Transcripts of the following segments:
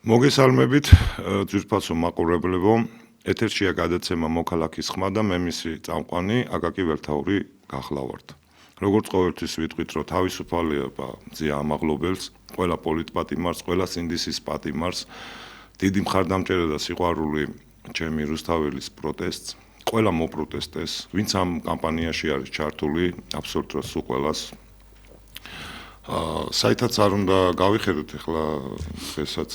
მოგესალმებით, ძვირფასო მაყურებლებო. ეთერშია გადაცემა მოქალაქის ხმა და მე მისი წამყვანი აკაკი ველთაური გახლავართ. როგორც ყოველთვის ვიტყვით, რომ თავისუფალება მზია ამაღლობელს, ყველა პოლიტპატიმარს, ყველა სინდისის პატიმარს, დიდი მხარდამჭერა და სიყვარული ჩემი რუსთაველის პროტესტს, ყველა მოპროტესტეს, ვინც ამ კამპანიაში არის ჩართული, აბსოლუტურად სულ ყველას. საითაც არ უნდა გავიხედოთ ახლა დღესაც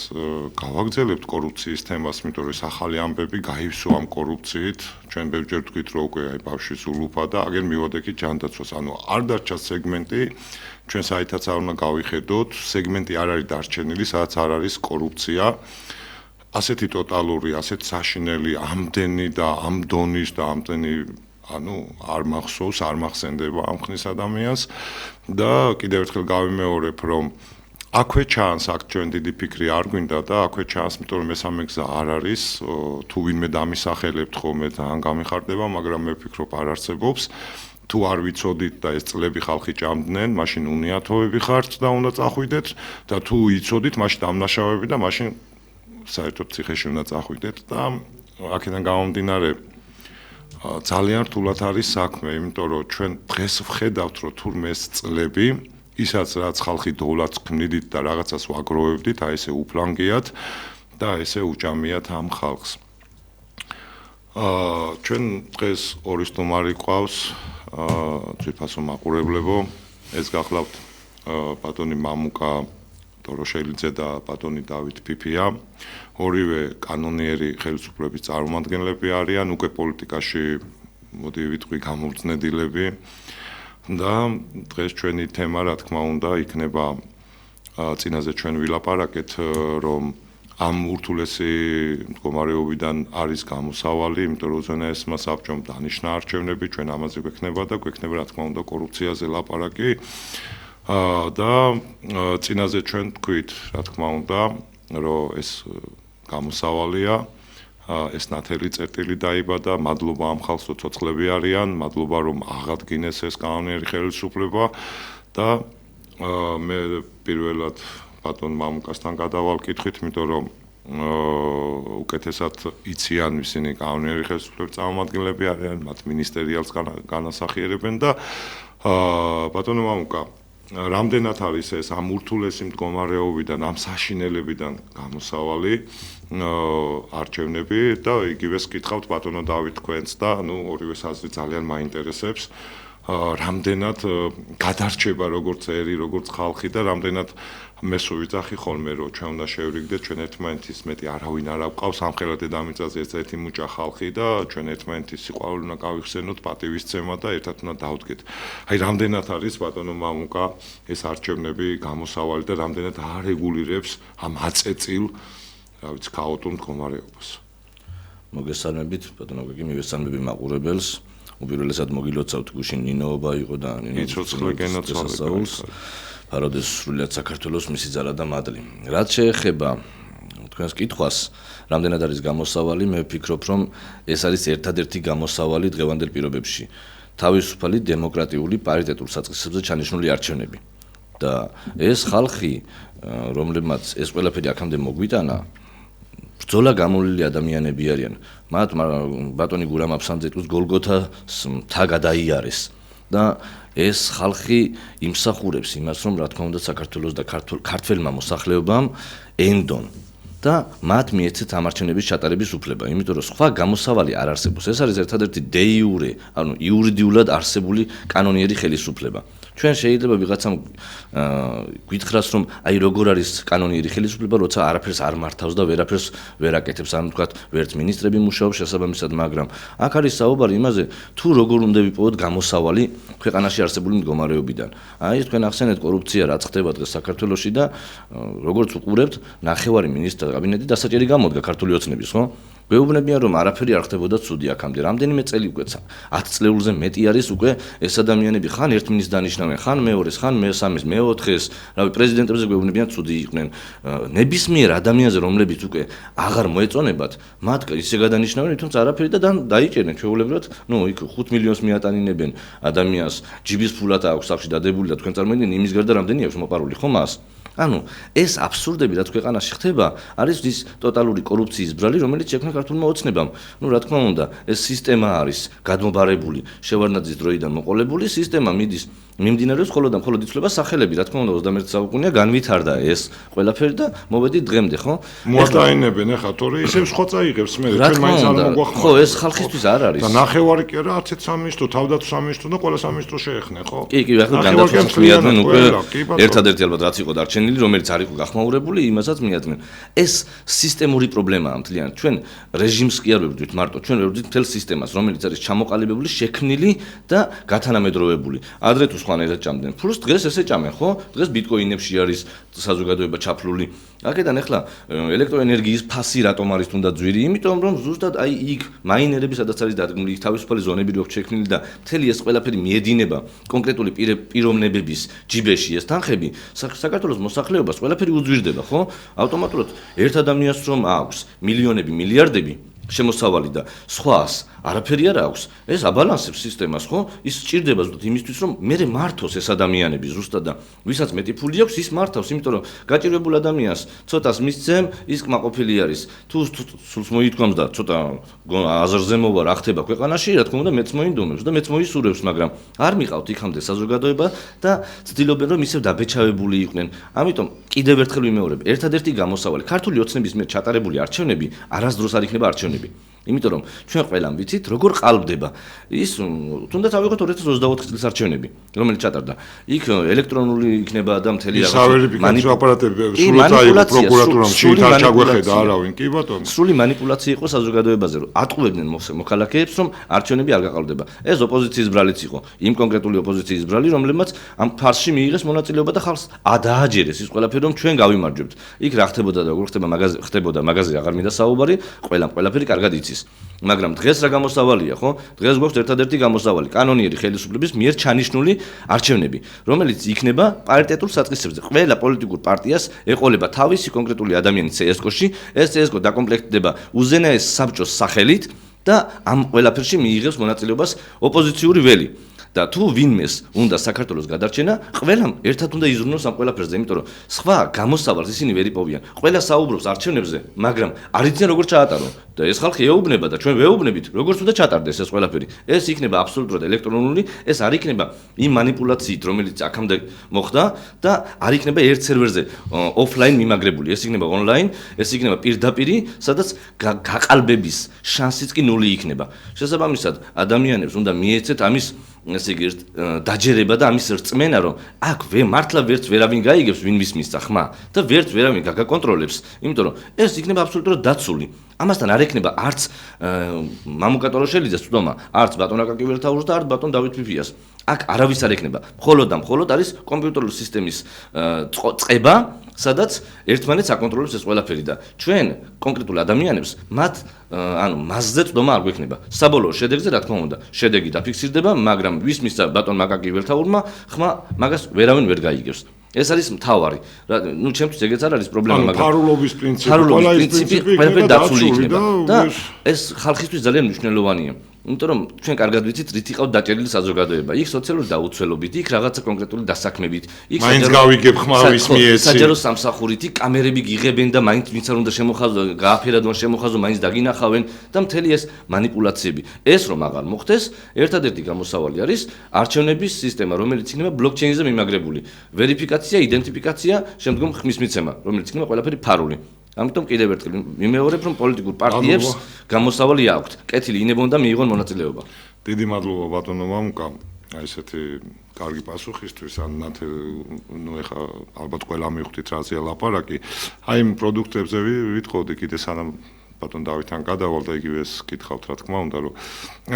გავაგრძელებთ კორუფციის თემას, იმიტომ რომ ეს ახალი ამბები გაივსო ამ კორუფციით. ჩვენ ბევრჯერ ვთქვით, რომ უკვე აი ბავშვის ულუფა და აგერ მივადექით ჯანდაცვას. ანუ არ დარჩა სეგმენტი, ჩვენ საითაც არ უნდა გავიხედოთ, სეგმენტი არ არის დარჩენილი, სადაც არ არის კორუფცია. ასეთი ტოტალური, ასეთ საშინელი, ამდენი და ამ დონის და ამდენი არ მახსოვს, არ მახსენდება ამ ხნის ადამიანს და კიდევ ერთხელ გავიმეორებ, რომ აქვე ჩანს, აქ ჩვენ დიდი ფიქრი არ გვინდა და აქვე ჩანს, იმიტომ რომ მესამე გზა არ არის, თუ ვინმე დამისახელებთ ხოლმე ძალიან გამიხარდება, მაგრამ მე ვფიქრობ არ არსებობს. თუ არ ვიცოდით და ეს წლები ხალხი ჭამდნენ, მაშინ უნიათოვები ხართ და უნდა წახვიდეთ და თუ იცოდით, მაშინ დამნაშავეები და მაშინ საერთოდ ციხეში უნდა წახვიდეთ და აქედან გამომდინარე ძალიან რთულად არის საქმე, იმიტომ რომ ჩვენ დღეს ვხედავთ, რომ თურმე ეს წლები, ისაც რაც ხალხი დოვლაც ქმნიდით და რაღაცას ვაგროვებდით, აი ესე უფლანგიათ და ესე უჭამიათ ამ ხალხს. ჩვენ დღეს ორი სტუმარი ყავს, ძვირფასო მაყურებლებო, ეს გახლავთ ბატონი მამუკა დოროშელიძე და ბატონი დავით ფიფია. ორივე კანონიერი ხელისუფლების წარმომადგენლები არიან, უკვე პოლიტიკაში მოდი ვიტყვი გამოვწნედილები და დღეს ჩვენი თემა რა თქმა უნდა იქნება წინაზე ჩვენ ვილაპარაკეთ, რომ ამ ურთულესი მდგომარეობიდან არის გამოსავალი, იმიტომ რომ უზენაესმა საბჭომ დანიშნა არჩევნები, ჩვენ ამაზე გვექნება და გვექნება რა თქმა უნდა კორუფციაზე ლაპარაკი და წინაზე ჩვენ თქვით, რა თქმა უნდა, რომ ეს გამოსავალია, ეს ნათელი წერტილი დაიბადა, მადლობა ამ ხალხს, რომ ცოცხლები არიან, მადლობა რომ აღადგინეს ეს კანონიერი ხელისუფლება და მე პირველად ბატონ მამუკასთან გადავალ კითხვით, იმიტომ რომ უკეთესად იციან ისინი კანონიერი ხელისუფლების წარმომადგენლები არიან, მათ მინისტერიალს განასახიერებენ და ბატონო მამუკა, რამდენად არის ეს ამ ურთულესი მდგომარეობიდან, ამ საშინელებიდან გამოსავალი არჩევნები და იგივეს კითხავთ ბატონო დავით თქვენს და ორივე საზრი ძალიან მაინტერესებს, რამდენად გადარჩება როგორც ერი, როგორც ხალხი და რამდენად მე სულ ვიძახი ხოლმე, რომ ჩვენ უნდა შევრიგდეთ, ჩვენ ერთმანეთის მეტი არავინ არ აყავს, ამხელა დედამიწაზე ერთ-ერთი მუჭა ხალხი და ჩვენ ერთმანეთის სიყვარული უნდა გავიხსენოთ, პატივისცემა და ერთად უნდა დავდგეთ. აი რამდენად არის ბატონო მამუკა ეს არჩევნები გამოსავალი და რამდენად არეგულირებს ამ აწეწილ, რა ვიცი, ქაოტურ მდგომარეობას. მოგესალმებით, ბატონო გიგი, მივესალმები მაყურებელს. უპირველესად მოგილოცავთ გუშინ ნინოობა იყო და იცოცხლე გენოცვალება. ფაროდეს სრულიად საქართველოს მისი ძალა და მადლი. რაც შეეხება თქვენს კითხვას, რამდენად არის გამოსავალი, მე ვფიქრობ, რომ ეს არის ერთადერთი გამოსავალი დღევანდელ პირობებში. თავისუფალი, დემოკრატიული, პარიტეტულ საწყისებზე ჩანიშნული არჩევნები. და ეს ხალხი, რომლებმაც ეს ყველაფერი აქამდე მოგვიტანა, ბრძოლა გამოვლილი ადამიანები არიან. მათ ბატონი გურამ აფსანძეტუს გოლგოთას მთა გადაიარეს და ეს ხალხი იმსახურებს იმას, რომ რა თქმა უნდა საქართველოს და ქართველმა მოსახლეობამ ენდონ და მათ მიეცეთ ამ არჩევნების ჩატარების უფლება, იმიტომ რომ სხვა გამოსავალი არ არსებობს. ეს არის ერთადერთი დე იურე, ანუ იურიდიულად არსებული კანონიერი ხელისუფლება. ჩვენ შეიძლება ვიღაცამ გითხრას, რომ აი როგორ არის კანონიერი ხელისუფლება, როცა არაფერს არ მართავს და ვერაფერს ვერ აკეთებს, ანუ თქვათ, ვერც მინისტრები მუშაობს შესაბამისად, მაგრამ აქ არის საუბარი იმაზე, თუ როგორ უნდა ვიპოვოთ გამოსავალი ქვეყანაში არსებული მდგომარეობიდან. აი თქვენ ახსენეთ კორუფცია რაც ხდება დღეს საქართველოში და როგორც უყურებთ, ნახევარი მინისტრთა კაბინეტი დასაჭერი გამოდგა ქართული ოცნების, ხო? გვეუბნებიან, რომ არაფერი არ ხდებოდა ცუდი აქამდე. რამდენიმე წელი უკვე 10 წლეულზე მეტი არის უკვე ეს ადამიანები ხან ერთ მინისტრს დანიშნავენ, ხან მეორეს, ხან მესამეს, მეოთხეს, რავი, პრეზიდენტებზე გვეუბნებიან ცუდი იყვნენ. ნებისმიერ ადამიანზე, რომლებიც უკვე აღარ მოეწონებათ, მათ ისე გადანიშნავენ, თუმცა არაფერი და დაიჭერენ ჩვეულებრივად, იქ 5 მილიონს მიატანინებენ ადამიანს, ჯიბის ფულად აქვს სახში დადებული და თქვენ წარმოიდგინეთ იმის გარდა რამდენი აქვს მოპარული, ხო მას? ანუ ეს აბსურდები რაც ქვეყანაში ხდება, არის ის ტოტალური კორუფციის ბრალი, რომელიც შექმნა ქართულმა ოცნებამ. რა თქმა უნდა, ეს სისტემა არის გადმობარებული, შევარდნაძის დროიდან მოყოლებული სისტემა მიმდინარეობს მხოლოდ იცვლება სახელები, რა თქმა უნდა 21 საუკუნეა განვითარდა ეს ყველაფერი და მოვედით დღემდე, ხო? მოატაინებენ ახლა თორე ისევ სხვა წაიღებს მე ჩვენ მაინც არ მოგვახმართ. ხო, ეს ხალხისთვის არ არის. და ნახევარი კი არა, 11 სამინისტრო, თავდაცვის სამინისტრო და ყველა სამინისტრო შეეხნე, ხო? კი, ახლა განდაცვას მიადნენ უკვე ერთადერთი ალბათ რაც იყო დარჩენილი, რომელიც არ იყო გახმაურებული, იმასაც მიადნენ. ეს სისტემური პრობლემაა მთლიანად. ჩვენ რეჟიმს კი არ ვებრძვით მარტო, ჩვენ ვებრძვით მთელ სისტემას, რომელიც არის ჩამოყალიბებული, შექმნილი და გათანამედროვებული. ადრე თუ სხვანაირად ჭამდნენ. ფულს დღეს ესე ჭამენ, ხო? დღეს ბიტკოინებში არის საზოგადოება ჩაფლული. აქედან ახლა ელექტროენერგიის ფასი რატომ არის თუნდაც ძვირი? იმიტომ რომ ზუსტად აი იქ მაინერები სადაც არის დადგმული, თავისუფალი ზონები რო შექმნილი და მთელი ეს ყველაფერი მიედინება კონკრეტული პიროვნებების ჯიბეში ეს თანხები, საქართველოს მოსახლეობას ყველაფერი უძვირდება, ხო? ავტომატურად ერთ ადამიანს რომ აქვს მილიონები, მილიარდები შემოსავალი და სხვას არაფერი არ აქვს, ეს აბალანსებს სისტემას, ხო? ის სჭირდება ზუსტად იმისთვის, რომ მე მართოს ეს ადამიანები ზუსტად და ვისაც მეტი ფული აქვს, ის მართავს, იმიტომ რომ გაჭირვებულ ადამიანს ცოტას მისცემ, ის კმაყოფილი არის. თუ სულს მოითქვამს და ცოტა აზრზე მოვა რა ხდება ქვეყანაში, რა თქმა უნდა, მეც მოინდომებს და მეც მოისურვებს, მაგრამ არ მიყავთ იქამდე საზოგადოება და ცდილობენ რომ ისევ დაბეჭავებული იყვნენ. ამიტომ კიდევ ერთხელ ვიმეორებ, ერთადერთი გამოსავალი ქართული ოცნების მიერ ჩატარებული არჩევნები არასდროს არ იქნება არჩევნები. იმიტომ რომ ჩვენ ყველამ ვიცით როგორ ყალბდება ის თუნდაც ავიღოთ 2024 წლის არჩევნები რომელიც ჩატარდა იქ ელექტრონული იქნება და მთელი მანიპულაცია აპარატები სრულად აიღო პროკურატურამ შეიძლება ჩაგვეხედა არავინ კი ბატონო სრული მანიპულაცია იყო საზოგადოებაზე რომ ატყუებდნენ მოქალაქეებს რომ არჩევნები არ გაყალბდება ეს ოპოზიციის ბრალიც იყო იმ კონკრეტული ოპოზიციის ბრალი რომლებმაც ამ ფარსში მიიღეს მონაწილეობა და ხალხს ადააჯერეს ის ყველაფერი რომ ჩვენ გავიმარჯვებთ იქ რა ხდებოდა და როგორ ხდებოდა მაგაზე აღარ მინდა საუბარი ყველაფერი კარგად იცის მაგრამ დღეს რა გამოსავალია, ხო? დღეს გვაქვს ერთადერთი გამოსავალი, კანონიერი ხელისუფლების მიერ ჩანიშნული არჩევნები, რომელიც იქნება პარიტეტულ საწყისებზე. ყველა პოლიტიკურ პარტიას ეყოლება თავისი კონკრეტული ადამიანი CSGO-ში, ეს CSGO დაკომპლექტდება უზენაეს საბჭოს სახელით და ამ ყველაფერში მიიღებს მონაწილეობას ოპოზიციური ველი. და თუ ვინმეს უნდა საქართველოს გადარჩენა, ყველამ ერთად უნდა იზრუნოს ამ ყველაფერზე, იმიტომ რომ სხვა გამოსავალს ისინი ვერ იპოვიან. ყველა საუბრობს არჩევნებზე, მაგრამ არ იციან როგორ ჩაატარონ. და ეს ხალხი ეუბნება და ჩვენ ვეუბნებით, როგორც უნდა ჩატარდეს ეს ყველაფერი. ეს იქნება აბსოლუტურად ელექტრონული, ეს არ იქნება იმ манипуляციით, რომელიც აქამდე მოხდა და არ იქნება ერთ სერვერზე ოფლაინ მიმაგრებული. ეს იქნება ონლაინ, ეს იქნება პირდაპირი, სადაც გაყალბების შანსიც კი ნული იქნება. შესაბამისად, ადამიანებს უნდა მიეცეთ ამის ესე იგი დაჯერება და ამის რწმენა რომ აქ მართლა ვერც ვერავინ გაიგებს ვინ ვის მისცა ხმა და ვერც ვერავინ გაგაკონტროლებს იმიტომ რომ ეს იქნება აბსოლუტურად დაცული ამასთან არ ექნება არც მამუკა ტოროშელიძეს წვდომა არც ბატონ აკაკი ველთაურს და არც ბატონ დავით ფიფიას აქ არავის არ ექნება მხოლოდ და მხოლოდ არის კომპიუტერული სისტემის წყება სადაც ერთმანეთს აკონტროლებს ეს ყველაფერი და ჩვენ კონკრეტულ ადამიანებს მასზე წვდომა არ გვექნება საბოლოო შედეგზე რა თქმა უნდა შედეგი დაფიქსირდება მაგრამ ვის მისცა ბატონ აკაკი ველთაურმა ხმა მაგას ვერავინ ვერ გაიგებს ეს არის მთავარი. ნუ ჩემთვის ეგეც არ არის პრობლემა, მაგრამ ფარულობის პრინციპი ყველაფერი დაცული იქნება და ეს ხალხისთვის ძალიან მნიშვნელოვანია. იმიტომ რომ ჩვენ კარგად ვიცით, რით იყავთ დაჭერილი საზოგადოება. იქ სოციალური დაუცველობით, იქ რაღაცა კონკრეტული დასაქმებით, იქ მაინც გავიგებ ხმარის მიეცი. საჯარო სამსახურით, იქ კამერები გიღებენ და მაინც ვინც არ უნდა შემოხაზო, გააფერადონ შემოხაზო, მაინც დაგინახავენ და მთელი ეს манипуляციები. ეს რომ აღარ მოხდეს, ერთადერთი გამოსავალი არის არჩევნების სისტემა, რომელიც იქნება ბლოკჩეინზე მიმაგრებული. ვერიფიკაცია, იდენტიფიკაცია, შემდგომ ხმის მიცემა, რომელიც იქნება ყველაფერი ფარული. ამიტომ კიდევ ერთხელ მიმეორებ რომ პოლიტიკურ პარტიებს გამოსავალი აქვთ. კეთილი ინებონ და მიიღონ მონაწილეობა. დიდი მადლობა ბატონო მამუკა. აი ესეთი კარგი პასუხისთვის, ნუ ეხა ალბათ ყველა მივხვდით რაზე ლაპარაკი. აი იმ პროდუქტებზე ვითხოვდი კიდე სანამ ბატონ დავითთან გადავალ და იგივეს კითხავთ რა თქმა უნდა რომ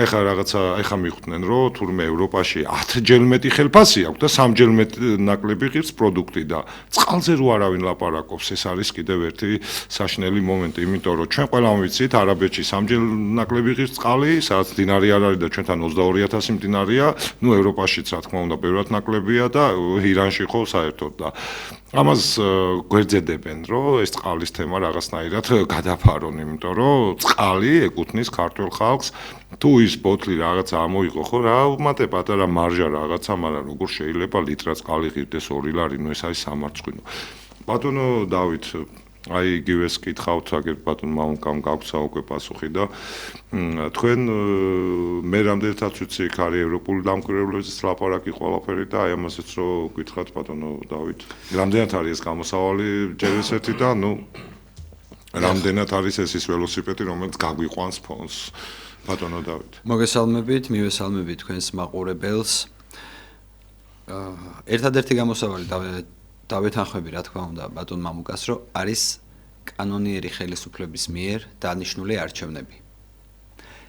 ეხა რაღაცა ეხა მიხვდნენ რომ თურმე ევროპაში 10ჯერ მეტი ხელფასი აქვს და 3ჯერ მეტი ნაკლები ღირს პროდუქტი და წყალზე რო არავინ ლაპარაკობს ეს არის კიდევ ერთი საშნელი მომენტი იმიტომ რომ ჩვენ ყველამ ვიცით არაბეთში 3ჯერ ნაკლები ღირს წყალი სადაც დინარი არ არის და ჩვენთან 22000 მდინარია ნუ ევროპაშიც რა თქმა უნდა ბევრად ნაკლებია და ირანში ხო საერთოდ და ამას გვერდზედებენ რომ ეს წყალის თემა რაღაცნაირად გადაფარონ იმიტომ რომ წყალი ეკუთვნის ქართულ ხალხს თუ ის ბოთლი რაღაცა ამოიღო ხო რა უმატე პატარა მარჟა რაღაცა მაგრამ როგორ შეიძლება ლიტრა წყალი ღირდეს 2 ლარი ნუ ეს არის სამარცხვინო ბატონო დავით, აი იგივეს კითხავთ, აგერ ბატონ მამუკამ გაქვსა უკვე პასუხი და თქვენ მე რამდენადაც ვიცი, იქ არის ევროპული დამკვირვებლების ლაპარაკი ყველაფერი და აი ამასაც რო გითხრათ ბატონო დავით, რამდენად არის ეს გამოსავალი ჯერ ესეთი და რამდენად არის ეს ის ველოსიპედი, რომელიც გაგვიყვანს ფონს, ბატონო დავით. მოგესალმებით, მივესალმებით თქვენს მაყურებელს. ერთადერთი გამოსავალი დავეთანხმები, რა თქმა უნდა, ბატონ მამუკას, რომ არის კანონიერი ხელისუფლების მიერ დანიშნული არჩევნები.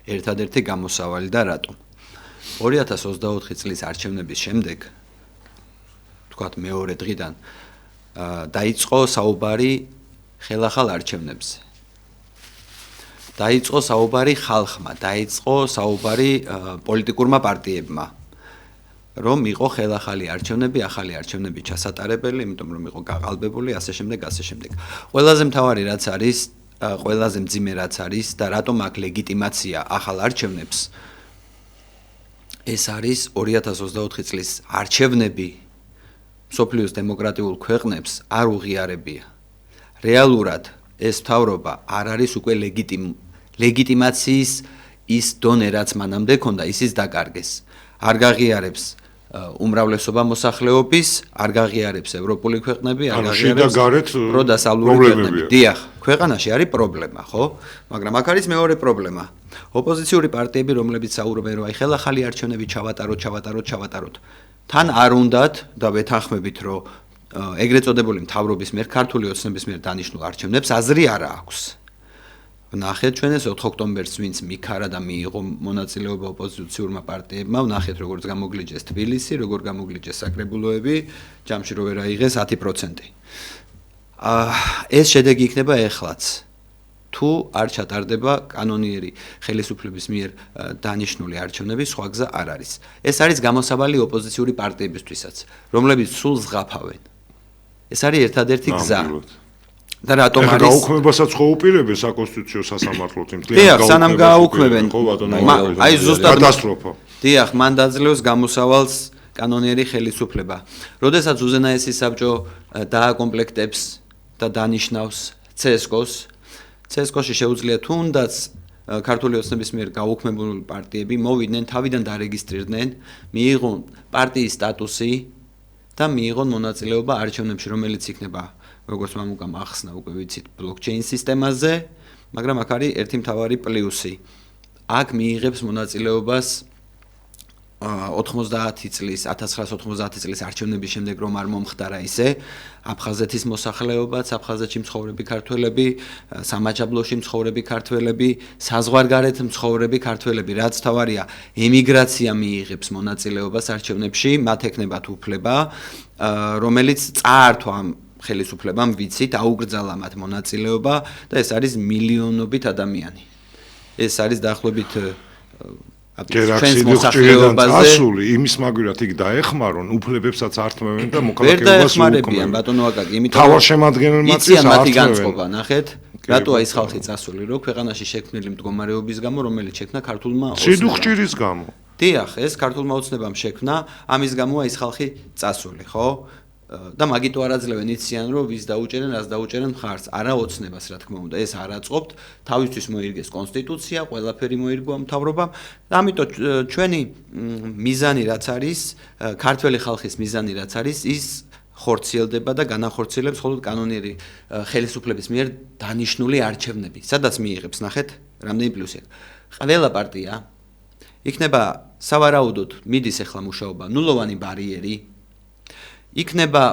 ერთადერთი გამოსავალი და რატომ? 2024 წლის არჩევნების შემდეგ, თქვათ მეორე დღიდან, დაიწყო საუბარი ხელახალ არჩევნებზე. დაიწყო საუბარი ხალხმა, დაიწყო საუბარი პოლიტიკურმა პარტიებმა. რომ იყო ხელახალი არჩევნები, ახალი არჩევნები ჩასატარებელი, იმიტომ რომ იყო გაყალბებული, ასე შემდეგ. ყველაზე მთავარი რაც არის, ყველაზე მძიმე რაც არის და რატომ აქვს ლეგიტიმაცია ახალ არჩევნებს, ეს არის 2024 წლის არჩევნები მსოფლიოს დემოკრატიულ ქვეყნებს არ უღიარებია. რეალურად ეს მთავრობა არ არის უკვე ლეგიტიმაციის ის დონე, რაც მანამდე ჰქონდა, ისიც დაკარგეს. არ გაღიარებს უმრავლესობა მოსახლეობის, არ გაღიარებს ევროპული ქვეყნები, არ გაღიარებს პროდასავლური ქვეყნები. დიახ, ქვეყანაში არის პრობლემა, ხო? მაგრამ აქ არის მეორე პრობლემა. ოპოზიციური პარტიები, რომლებიც საუბრობენ, რომ აი ხელახალი არჩევნები ჩავატაროთ. თან არ უნდათ და ვეთანხმებით, რომ ეგრეთ წოდებული მთავრობის მიერ, ქართული ოცნების მიერ დანიშნულ არჩევნებს აზრი არ აქვს. ვნახეთ ჩვენ ეს 4 ოქტომბერს ვინც მიქარა და მიიღო მონაწილეობა ოპოზიციურმა პარტიებმა, ვნახეთ როგორც გამოგლიჯეს თბილისი, როგორ გამოგლიჯეს საკრებულოები, ჯამში რო ვერ აიღეს 10%. ეს შედეგი იქნება ეხლაც. თუ არ ჩატარდება კანონიერი ხელისუფლების მიერ დანიშნული არჩევნები, სხვა გზა არ არის. ეს არის გამოსავალი ოპოზიციური პარტიებისთვისაც, რომლებიც სულ ზღაფავენ. ეს არის ერთადერთი გზა. და რატომ არის გაუქმებასაც ხო უპირებენ საკონსტიტუციო სასამართლოდ იმ დიახ, სანამ გააუქმებენ, აი ზუსტად კატასტროფა. დიახ, მან დაძლევს გამოსავალს კანონიერი ხელისუფლება. როდესაც უზენაესი საბჭო დააკომპლექტებს და დანიშნავს CSKOS-ში შეუძლია თუნდაც ქართული ოცნების მიერ გაუქმებული პარტიები მოვიდნენ, თავიდან დარეგისტრირდნენ, მიიღონ პარტიის სტატუსი და მიიღონ მონაწილეობა არჩევნებში, რომელიც იქნება როგორც მამუკამ ახსნა უკვე ვიცით ბლოკჩეინ სისტემაზე, მაგრამ აქ არის ერთი მთავარი პლუსი. აქ მიიღებს მონაწილეობას 1990 წლის არჩევნების შემდეგ რომ არ მომხდარა ისე აფხაზეთის მოსახლეობაც, აფხაზეთში მცხოვრები ქართველები, სამაჯაბლოში მცხოვრები ქართველები, საზღვარგარეთ მცხოვრები ქართველები, რაც თავარია ემიგრაცია მიიღებს მონაწილეობას არჩევნებში, მათ ექნებათ უფლება, რომელიც წაართვა ამ ხელისუფლებამ ვიცით, აუგრძალა მათ მონაწილეობა და ეს არის მილიონობით ადამიანი. ეს არის დაახლოებით ჩვენს მოსახლეობაზე ასული იმის მაგვრად იქ დაეხმარონ, უფლებებსაც ართმევენ და მოქალაქეობას უქმებენ. ბატონო აკაკი, იმიტომ თავარ შემადგენელმაც ის მათი განწყობა, ნახეთ, რატოა ის ხალხი წასული, რომ ქვეყანაში შექმნილი მდგომარეობის გამო, რომელიც შექმნა ქართულმა ოცნებამ. სიდუხჭირის გამო. დიახ, ეს ქართულმა ოცნებამ შექმნა, ამის გამოა ის ხალხი წასული, ხო? და მაგიტო არ აძლევენ იციან რომ ვის დაუჭერენ, რას დაუჭერენ მხარს, არა ოცნებას რა თქმა უნდა, ეს არ აწყობთ, თავისთვის მოირგეს კონსტიტუცია, ყველაფერი მოირგო მთავრობამ, ამიტომ ჩვენი მიზანი რაც არის, ქართველი ხალხის მიზანი რაც არის, ის ხორციელდება და განახორციელებს მხოლოდ კანონიერი ხელისუფლების მიერ დანიშნული არჩევნები, სადაც მიიღებს, ნახეთ, რამდენი პლუსი აქვს. ყველა პარტია იქნება სავარაუდოდ მიდის ახლა მუშაობა ნულოვანი ბარიერი იქნება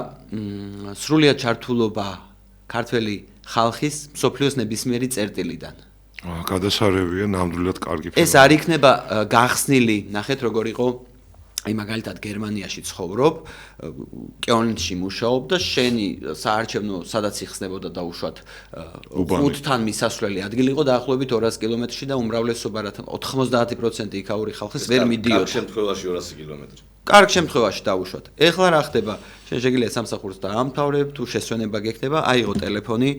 სრულიად ჩართულობა ქართველი ხალხის მსოფლიოს ნებისმიერი წერტილიდან. გადასარევია ნამდვილად კარგი. ეს არ იქნება გახსნილი, ნახეთ როგორ იყო, აი მაგალითად გერმანიაში ცხოვრობ, კეონში მუშაობ და შენი საარჩევნო სადაც იხსნებოდა დაუშვათ 5-თან მისასვლელი ადგილი იყო დაახლოებით 200 კილომეტრში და უმრავლესობა რა 90% იქაური ხალხის ვერ მიდიოდა. ამ შემთხვევაში 200 კილომეტრი. კარგ შემთხვევაში დავუშვათ. ეხლა რა ხდება? შენ შეგიძლია სამსახურს დაამთავრებ, თუ შესვენება გექნება, აიღო ტელეფონი,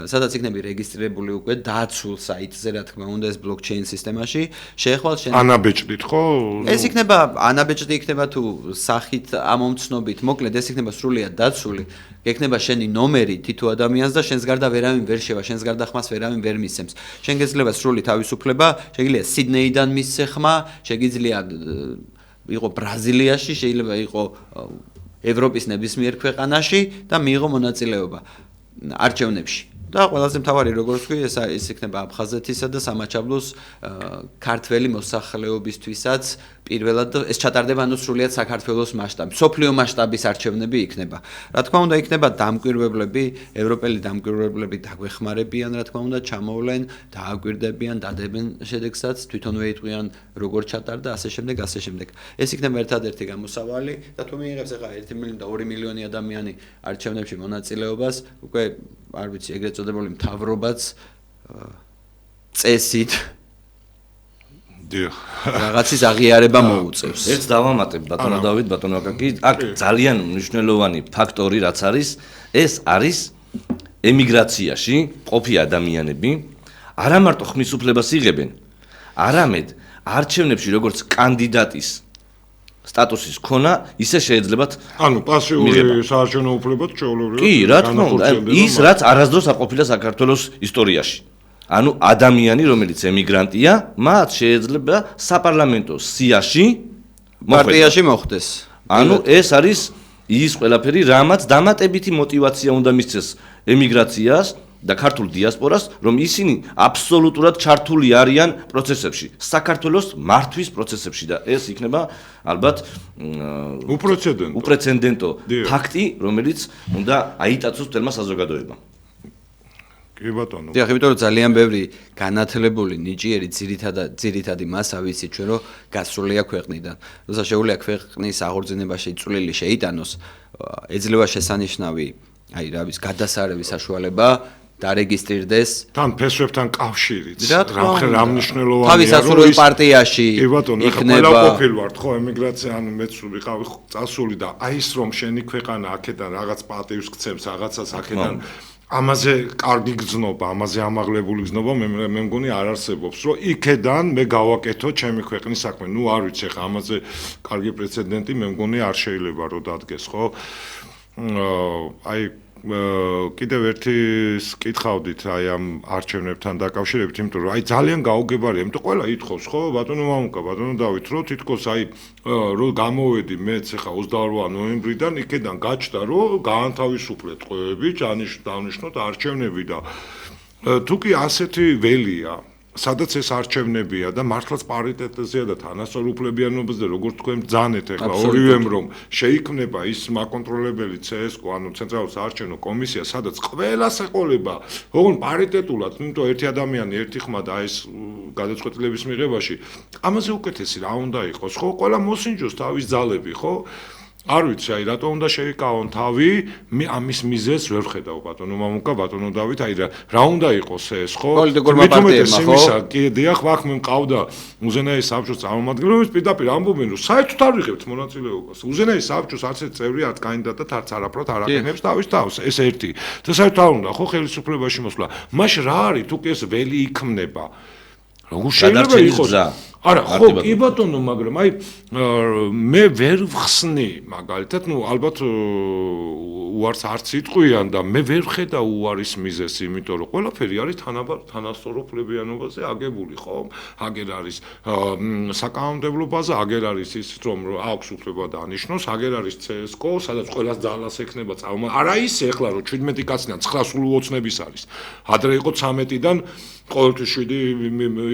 სადაც იქნები რეგისტრირებული უკვე დაცულ საიტზე, რა თქმა უნდა, ეს blockchain სისტემაში. შეეხვალ შენ ანაბეჭდით ხო? ეს იქნება ანაბეჭდი იქნება თუ სახით ამომცნობით, მოკლედ ეს იქნება სრულიად დაცული. გექნება შენი ნომერი თითო ადამიანს და შენს გარდა ვერავინ ვერ შევა, შენს გარდა ხმას ვერავინ ვერ მისცემს. შენ გეძლება სრული თავისუფლება, შეგიძლია სიდნეიდან მისცე ხმა, შეგიძლია იყო ბრაზილიაში, შეიძლება იყო ევროპის ნებისმიერ ქვეყანაში და მიიღო მონაწილეობა არჩევნებში. და ყველაზე მთავარი როგორც ვთქვი, ეს იქნება აფხაზეთისა და სამაჩაბლოს ქართველი მოსახლეობისთვისაც პირველად ეს ჩატარდება ანუ სრულიად საქართველოს მასშტაბით, სოფლიო მასშტაბის არჩევნები იქნება. რა თქმა უნდა, იქნება დამკვირვებლები, ევროპელი დამკვირვებლები დაგვეხმარებიან, რა თქმა უნდა, ჩამოვლენ, დააკვირდებიან, დადებენ შედეგსაც, თვითონვე იტყვიან როგორ ჩატარდა, ასე შემდეგ, ასე შემდეგ. ეს იქნება ერთადერთი გამოსავალი და თუ მიიღებს ახლა 1 მილიონი და 2 მილიონი ადამიანი არჩევნებში მონაწილეობას, უკვე არ ვიცი, ეგრეთ წოდებული მთავრობაც წესით რაღაცის აღიარება მოუწევს. ერთს დავამატებ ბატონო დავით, ბატონო აკაკი, აქ ძალიან მნიშვნელოვანი ფაქტორი რაც არის, ეს არის ემიგრაციაში ყოფი ადამიანები არა მარტო ხმის უფლებას იღებენ, არამედ არჩევნებში როგორც კანდიდატის სტატუსის ქონა, ისე შეეძლებათ ანუ პასიური საარჩევნო უფლებაც ჩვეულებრივად. კი, რა თქმა უნდა, ის რაც არასდროს არ ყოფილა საქართველოს ისტორიაში. ანუ ადამიანი, რომელიც ემიგრანტია, მათ შეეძლება საპარლამენტო სიაში პარტიაში მოხვდეს. ანუ ეს არის ის ყველაფერი, რამაც დამატებითი мотиваცია უნდა მისცეს ემიგრაციას და ქართულ დიასპორას, რომ ისინი აბსოლუტურად ჩართული არიან პროცესებში, საქართველოს მართვის პროცესებში და ეს იქნება ალბათ უპრეცედენტო ფაქტი, რომელიც უნდა აიტაცოს თელმა საზოგადოებამ. კი ბატონო. დიახ, იმიტომ რომ ძალიან ბევრი განათლებული ნიჭიერი ძირითადი მასა ვიცით ჩვენ რომ გასრულია ქვეყნიდან. როდესაც შეუძლია ქვეყნის აღორძინებაში წვლილი შეიტანოს, ეძლევა შესანიშნავი, აი რა ვიცი, გადასარევი საშუალება დარეგისტრირდეს თან ფესვებთან კავშირიც რა მნიშვნელოვანია თავისასურველ პარტიაში კი ბატონო იქნება ყველა ყოფილ ვართ ხო ემიგრაცია ანუ მეც ვიყავი წასული და აი ის რომ შენი ქვეყანა აქედან რაღაც პატივს გცემს რაღაცას აქედან ამაზე კარგი გზნობა ამაზე ამაღლებული გზნობა მე მგონი არ არსებობს რომ იქედან მე გავაკეთო ჩემი ქვეყნის საქმე ნუ არ ვიცი ხა ამაზე კარგი პრეცედენტი მე მგონი არ შეიძლება რომ დადგეს ხო აი კიდევ ერთი კითხავდით აი ამ არჩევნებთან დაკავშირებით, იმიტომ რომ აი ძალიან გაუგებარია, იმიტომ რომ ყველა ითხოვს, ხო, ბატონო მამუკა, ბატონო დავით, რომ თითქოს აი რომ გამოვედი მეც ახლა 28 ნოემბრიდან იქედან გაჩნდა, რომ გაანთავისუფლეთ ყველები, დანიშნოთ არჩევნები და თუ კი ასეთი ველია სადაც ეს არჩევნებია და მართლაც პარიტეტზეა და თანასწორუფლებიანობაზე როგორც თქვენ ბრძანეთ ახლა ორივემ რომ შეიქმნება ის მაკონტროლებელი CSCO ანუ ცენტრალური საარჩევნო კომისია სადაც ყველას ეყოლება ოღონდ პარიტეტულად იმიტომ ერთი ადამიანი ერთი ხმა და ეს გადაწყვეტილების მიღებაში ამაზე უკეთესი რა უნდა იყოს ხო ყველა მოსინჯოს თავის ძალები ხო არ ვიცი აი რატო უნდა შეიკავონ თავი მე ამის მიზეზს ვერ ვხედავ ბატონო მამუკა ბატონო დავით აი რა უნდა იყოს ეს ხო პოლიტიკურმა პარტიებმა ხო კი დიახ ვახ მე მყავდა უზენაის საბჭოს წარმომადგენლები პირდაპირ ამბობენ რომ საერთოდ არ ვიღებთ მონაწილეობას უზენაის საბჭოს არც ერთ წევრი არც კანდიდატად არც არაფრად არ აკენებს თავის თავს ეს ერთი და საერთოდ არ უნდა ხო ხელისუფლებაში მოსვლა მაშინ რა არის თუ კი ეს ველი იქმნება როგორ შეიძლება იყოს არა ხო კი ბატონო მაგრამ აი მე ვერ ვხსნი მაგალითად ნუ ალბათ უარს არც იტყვიან და მე ვერ ვხედა უარის მიზეზს იმიტომ რომ ყველაფერი არის თანასწორუფლებიანობაზე აგებული ხო აგერ არის საკანონმდებლო ბაზა აგერ არის ის რომ აქვს უფლება დაანიშნოს აგერ არის CSCO სადაც ყველას ძალას ექნება არა ის ეხლა რომ 17 კაციდან 9 სულ ოცნების არის ადრე იყო 13-დან ყოველთვის 7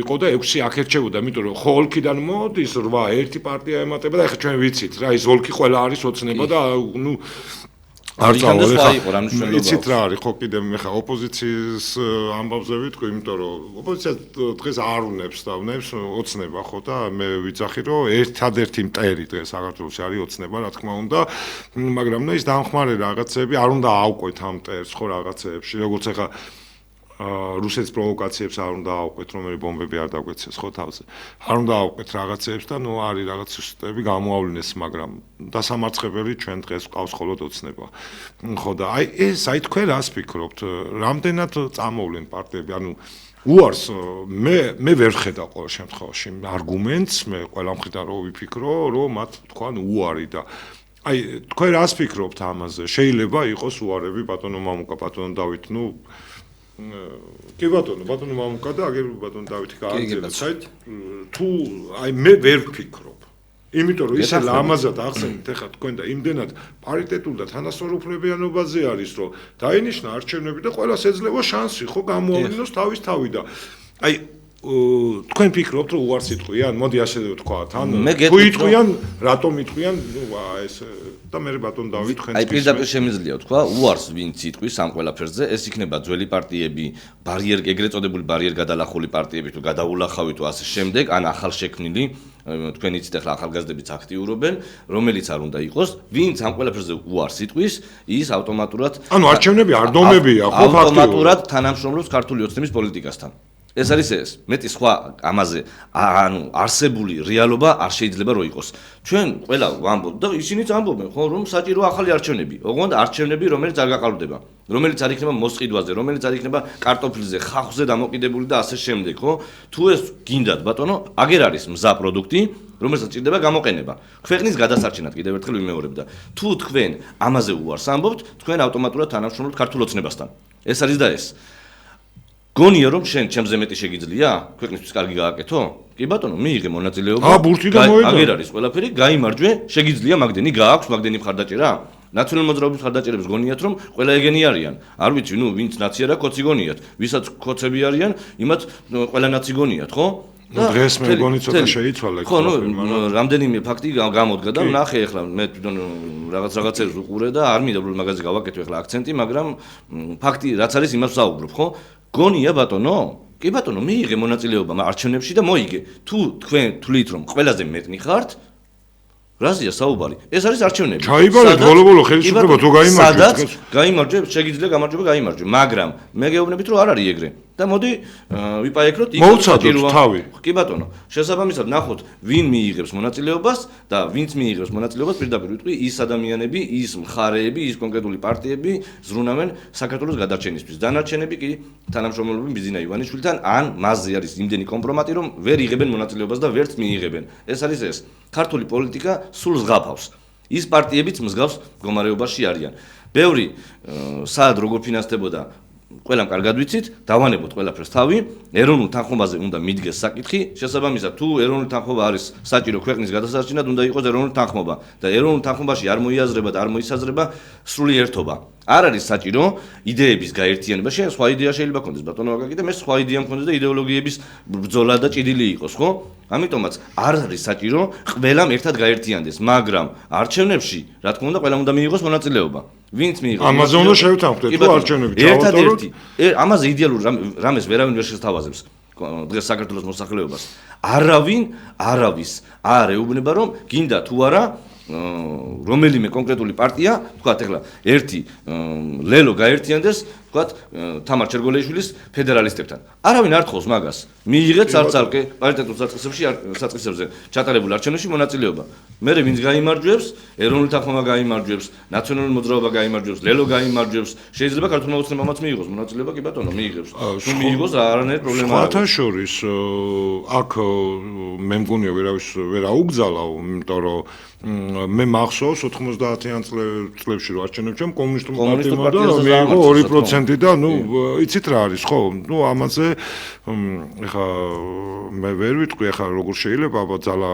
იყო და 6 აქერჩებოდა იმიტომ რომ ხოლქიდან მოდის 8 ერთი პარტია ემატება და ეხლა ჩვენ ვიცით რა ის ოლქი ყველა არის ოცნება და ნუ არ წავალ ეხლა იცით რა არის ხო კიდე მე ხა ოპოზიციის ამბავზე ვიტყვი იმიტომ რომ ოპოზიცია დღეს არ უნებს და უნებს ოცნება ხო და მე ვიცახი რომ ერთადერთი მტერი დღეს საქართველოს არის ოცნება რა თქმა უნდა მაგრამ ის დამხმარე რაღაცები არ უნდა ავყვეთ ამ მტერს ხო რაღაცეებში როგორც ეხლა რუსეთის პროვოკაციებს არ უნდა აუყვეთ, რომელი ბომბები არ დაგვეცეს ხო თავზე. არ უნდა აუყვეთ რაღაცებს და ნუ არის რაღაც სისტემები გამოავლინეს, მაგრამ დასამარცხებელი ჩვენ დღეს ყავს მხოლოდ ოცნება. ხო და აი თქვენ რას ფიქრობთ? რამდენად წამოვლენ პარტიები? ანუ უარს მე ვერ ხედავ ყოველ შემთხვევაში არგუმენტს, მე ყველა მხრიდან რო ვიფიქრო, რომ მათ თქვან უარი და აი თქვენ რას ფიქრობთ ამაზე? შეიძლება იყოს უარები ბატონო მამუკა, ბატონო დავით, ნუ კი ბატონო მამუკა და აგერ ბატონო დავითი გააგზავნეთ. საით თუ აი მე ვერ ვფიქრობ. იმიტომ რომ ისე ლამაზად ახსენეთ ახლა თქვენ და იმდენად პარიტეტულ და თანასწორუფლებიანობაზე არის, რომ დაინიშნა არჩევნები და ყველას ეძლევა შანსი, ხო, გამოავლინოს თავის თავი და აი თქვენ ფიქრობთ რომ უარს იტყვიან? მოდი ასე ვთქვათ, ან თუ იტყვიან, რატომ იტყვიან? ნუ ეს და მე ბატონ დავით თქვენ აი პირდაპირ შემიძლია თქვა, უარს ვინც იტყვის ამ ყველაფერზე, ეს იქნება ძველი პარტიები, ეგრეთ წოდებული ბარიერ გადალახული პარტიები თუ გადაულახავი თუ ასე შემდეგ, ან ახალშექმნილი, თქვენ იცით ახლა ახალგაზრდებიც აქტიურობენ, რომელიც არ უნდა იყოს, ვინც ამ ყველაფერზე უარს იტყვის, ის ავტომატურად ანუ არჩევნები არ დომებია, ხო ფაქტობრივად ავტომატურად თანამშრომლობს ქართული ოცნების პოლიტიკასთან. ეს არის ეს. მეტი სხვა ამაზე ანუ არსებული რეალობა არ შეიძლება რომ იყოს. ჩვენ ყველა ვამბობთ და ისინიც ამბობენ, ხო, რომ საჭირო ახალი არჩევნები. ოღონდ არჩევნები, რომელიც არ გაყალბდება, რომელიც არ იქნება მოსყიდვაზე, რომელიც არ იქნება კარტოფილზე, ხახვზე დამოკიდებული და ასე შემდეგ, ხო? თუ ეს გინდათ, ბატონო, აგერ არის მზა პროდუქტი, რომელსაც ჭირდება გამოყენება. ქვეყნის გადასარჩენად კიდევ ერთხელ ვიმეორებ და თუ თქვენ ამაზე უარს ამბობთ, თქვენ ავტომატურად თანამშრომლობთ ქართულ ოცნებასთან. ეს არის და ეს. გონია რომ შენ ჩემზე მეტი შეგიძლია ქვეყნისთვის კარგი გააკეთო? კი ბატონო, მიიღე მონაწილეობა. ბურთი და მოედო. აგერ არის ყველაფერი, გაიმარჯვე, შეგიძლია მაგდენი გააქვს, მაგდენი მხარდაჭერა? ნაციონალური მოძრაობის მხარდაჭერებს გონიათ რომ ყველა ეგენი არიან. არ ვიცი, ნუ ვინც ნაცია და კოცი გონიათ. ვისაც კოცები არიან, იმათ ყველა ნაცი გონიათ, ხო? დღეს მე მგონი ცოტა შეიცვალა. ხო, ნუ რამდენიმე ფაქტი გამოდგა და ნახე ახლა მე თვითონ რაღაცებს უყურე და არ მინდა რომ მაგაზე გავაკეთო ახლა აქცენტი, მაგრამ ფაქტი რაც არის იმას ვსაუბრობ, ხო? გონია ბატონო? კი ბატონო, მიიღე მონაწილეობა არჩევნებში და მოიგე. თუ თქვენ თვლით რომ ყველაზე მეტნი ხართ, რაზეა საუბარი? ეს არის არჩევნები. ჩაიბარეთ ბოლო-ბოლო ხელისუფლება თუ გაიმარჯვეთ? სადაც გაიმარჯვე, შეგიძლია გამარჯვება, გაიმარჯვე, მაგრამ მე გეუბნებით რომ არ არის ეგრე. და მოდი ვიპაექროთ იქ მოვცადოთ თავი. კი ბატონო, შესაბამისად ნახოთ ვინ მიიღებს მონაწილეობას და ვინც მიიღებს მონაწილეობას პირდაპირ ვიტყვი ის ადამიანები, ის მხარეები, ის კონკრეტული პარტიები ზრუნავენ საქართველოს გადარჩენისთვის. დანარჩენები კი თანამშრომლობენ ბიზინა ივანიშვილთან, ან მასზე არის იმდენი კომპრომატი რომ ვერ იღებენ მონაწილეობას და ვერც მიიღებენ. ეს არის ეს. ქართული პოლიტიკა სულ ზღაფავს. ის პარტიებიც მსგავს მდგომარეობაში არიან. ბევრი სად როგორ ფინანსდებოდა ყველამ კარგად ვიცით, დავანებოთ ყველაფერს თავი, ეროვნულ თანხმობაზე უნდა მიდგეს საკითხი, შესაბამისად თუ ეროვნული თანხმობა არის საჭირო ქვეყნის გადასარჩენად, უნდა იყოს ეროვნული თანხმობა და ეროვნულ თანხმობაში არ მოიაზრება და არ მოისაზრება სრული ერთობა. არ არის საჭირო იდეების გაერთიანება, შენ სხვა იდეა შეიძლება გქონდეს ბატონო აკაკი და მე სხვა იდეა მქონდეს და იდეოლოგიების ბრძოლა და ჭიდილი იყოს, ხო? ამიტომაც არ არის საჭირო ყველამ ერთად გაერთიანდეს, მაგრამ არჩევნებში, რა თქმა უნდა, ყველამ უნდა მიიღოს მონაწილეობა. ვინც მიიღოს ამაზე უნდა შევთანხმდეთ, თუ არჩევნები ერთადერთი ამაზე იდეალურ რამეს ვერავინ ვერ შესთავაზებს დღეს საქართველოს მოსახლეობას. არავის არ ეუბნება რომ გინდა თუ არა რომელიმე კონკრეტული პარტია, თქვათ ახლა ერთი ლელო გაერთიანდეს, თქვათ თამარ ჩერგოლეიშვილის ფედერალისტებთან. არავინ არ თხოვს მაგას. მიიღეთ სარცალკე პარიტეტულ საწყისებზე ჩატარებულ არჩევნებში მონაწილეობა. მე ვინც გაიმარჯვებს, ეროვნული თანხმობა გაიმარჯვებს, ნაციონალური მოძრაობა გაიმარჯვებს, ლელო გაიმარჯვებს, შეიძლება ქართულმა ოცნებამაც მიიღოს მონაწილეობა, კი ბატონო, მიიღებს. თუ მიიღოს, არანაირი პრობლემა არ აქვს. შორის აქ მე მგონია ვერ აუგზალავ, იმიტომ რომ მე მახსოვს 90-იან წლებში რო არჩევნებს ჩემ კომუნისტურ პარტიამ და მიიღო 2% და ნუ იცით რა არის ხო? ნუ ამაზე ეხა მე ვერ ვიტყვი ეხა როგორ შეიძლება აბა ძალა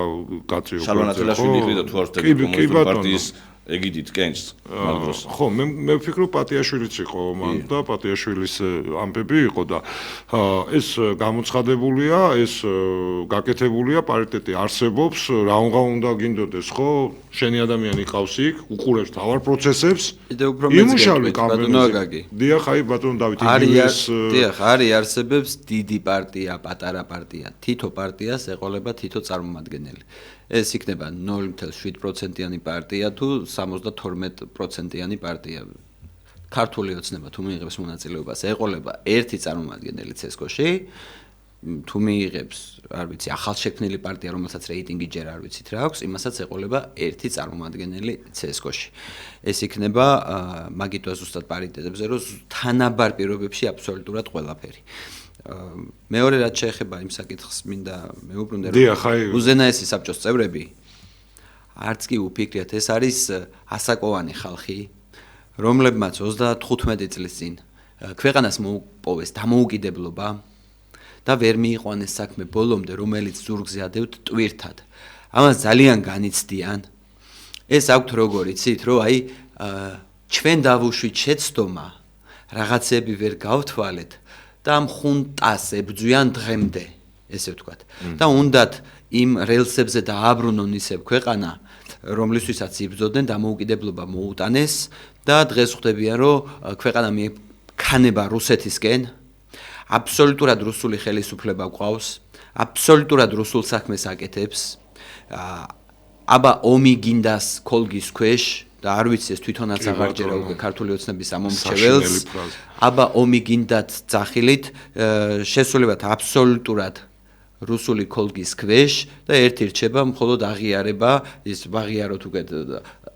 გაწიო. შალვანათელაშვილი იყიდა თუ არ ვთქვი კომუნისტური პარტიის ეგიდით კენჭს მაგდროს. ხო, მე ვფიქრობ პატიაშვილიც იყო მან და პატიაშვილის ამბები იყო და ეს გამოცხადებულია, ეს გაკეთებულია, პარიტეტი არსებობს, რა უნდა გინდოდეს, ხო? შენი ადამიანი ყავს იქ, უყურებს თავარ პროცესებს. კიდევ უფრო მეცგე ბატონო აკაკი. დიახ, აი ბატონო დავით დიახ, არის არსებობს დიდი პარტია, პატარა პარტია, თითო პარტიას ეყოლება თითო წარმომადგენელი. ეს იქნება 0.7%-იანი პარტია თუ 72%-იანი პარტია. ქართული ოცნება თუ მიიღებს მონაწილეობას, ეყოლება ერთი წარმომადგენელი CSGO-ში, თუ მიიღებს, არ ვიცი, ახალშექმნილი პარტია, რომელსაც რეიტინგი ჯერ არ ვიცით რა აქვს, იმასაც ეყოლება ერთი წარმომადგენელი CSGO-ში. ეს იქნება მაგიტო ზუსტად პარიტეტებზე, რომ თანაბარ პირობებში აბსოლუტურად ყველაფერი. მეორე რაც შეეხება იმ საკითხს, მინდა მეუბრუნდე, რომ უზენაესი საბჭოს წევრები არც კი უფიქრიათ, ეს არის ასაკოვანი ხალხი, რომლებმაც 35 წლის წინ ქვეყანას მოუპოვეს დამოუკიდებლობა და ვერ მიიყვანეს საქმე ბოლომდე, რომელიც ზურგზე ადევთ ტვირთად. ამას ძალიან განიცდიან. ეს აქვთ როგორ იცით, რომ აი ჩვენ დავუშვით შეცდომა, რაღაცები ვერ გავთვალეთ და ამ ხუნტას ებძვიან დღემდე, ესე ვთქვათ. და უნდათ იმ რელსებზე დააბრუნონ ისევ ქვეყანა, რომლისთვისაც იბრძოდნენ დამოუკიდებლობა მოუტანეს და დღეს ხვდებიან, რომ ქვეყანა მიექანება რუსეთისკენ. აბსოლუტურად რუსული ხელისუფლება გვყავს, აბსოლუტურად რუსულ საქმეს აკეთებს. აბა ომი გინდას ქოლგის ქვეშ და არ ვიცი ეს თვითონაც აღარ ჯერა უკვე ქართული ოცნების ამომრჩეველს. აბა ომი გინდათ ძახილით, შესულიყავთ აბსოლუტურად რუსული ქოლგის ქვეშ და ერთი რჩება მხოლოდ აღიარება, ის ვაღიაროთ უკვე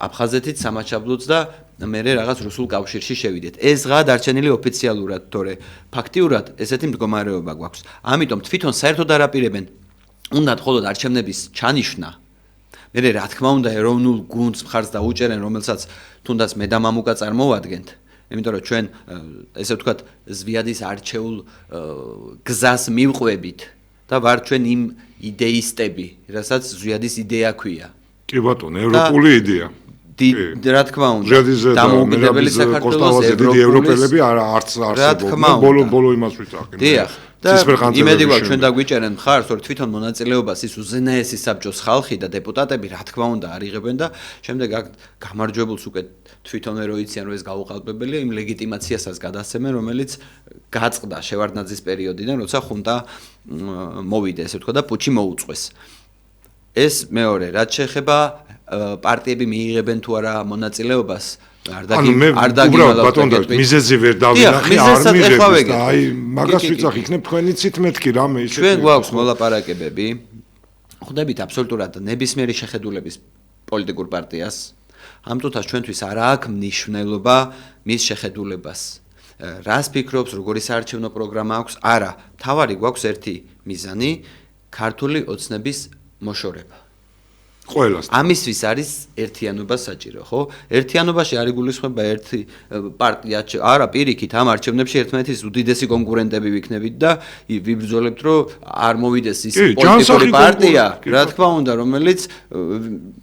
აფხაზეთით სამაჩაბლოც და მერე რაღაც რუსულ კავშირში შევიდეთ. ეს ღა დარჩენილი ოფიციალურად, თორე ფაქტიურად ესეთი მდგომარეობა გვაქვს. ამიტომ თვითონ საერთოდ არ აპირებენ უნდათ მხოლოდ არჩევნების ჩანიშვნა. მერე რა თქმა უნდა ეროვნულ გუნდს მხარს დაუჭერენ, რომელსაც თუნდაც მე და მამუკა წარმოვადგენთ. იმიტომ რომ ჩვენ ესე ვთქვათ ზვიადის არჩეულ გზას მივყვებით და ვარ ჩვენ იმ იდეისტები, რასაც ზვიადის იდეა ქვია. კი ბატონო, ევროპული იდეა. რა თქმა უნდა, დამოუკიდებელი საქართველოს ევროპელები არც არსებობენ, ბოლო იმას ვიტყავ. დიახ. და იმედი გვაქვს ჩვენ დაგვიჭერენ მხარს, რომ თვითონ მონაწილეობას ის უზენაესი საბჭოს ხალხი და დეპუტატები რა თქმა უნდა არ იღებენ და შემდეგ აქ გამარჯვებულს უკვე თვითონვე რო იციან, რომ ეს გაუყალბებელია, იმ ლეგიტიმაციასაც გადასცემენ, რომელიც გაწყდა შევარდნაძის პერიოდიდან, როცა ხუნტა მოვიდა, ესე ვთქვა და პუჩი მოუწყვეს. ეს მეორე, რაც შეეხება პარტიები მიიღებენ თუ არა მონაწილეობას, არ დაგიმალავთ მიზეზი ვერ დავინახე, არ მიიღებს და აი მაგას ვიწახ იქნებ თქვენი ცით მეთქი რამე ისეთი. ჩვენ გვაქვს მოლაპარაკებები. ხვდებით აბსოლუტურად ნებისმიერი შეხედულების პოლიტიკურ პარტიას. ამ წუთას ჩვენთვის არ აქვს მნიშვნელობა მის შეხედულებას. რას ფიქრობს, როგორი საარჩევნო პროგრამა აქვს? არა, თავარი გვაქვს ერთი მიზანი, ქართული ოცნების მოშორება. ყველას. ამისთვის არის ერთიანობა საჭირო, ხო? ერთიანობაში არ იგულისხმება ერთი პარტია, არა, პირიქით, ამ არჩევნებში ერთმანეთის უდიდესი კონკურენტები ვიქნებით და ვიბრძოლებთ, რომ არ მოვიდეს ის პოლიტიკური პარტია, რა თქმა უნდა, რომელიც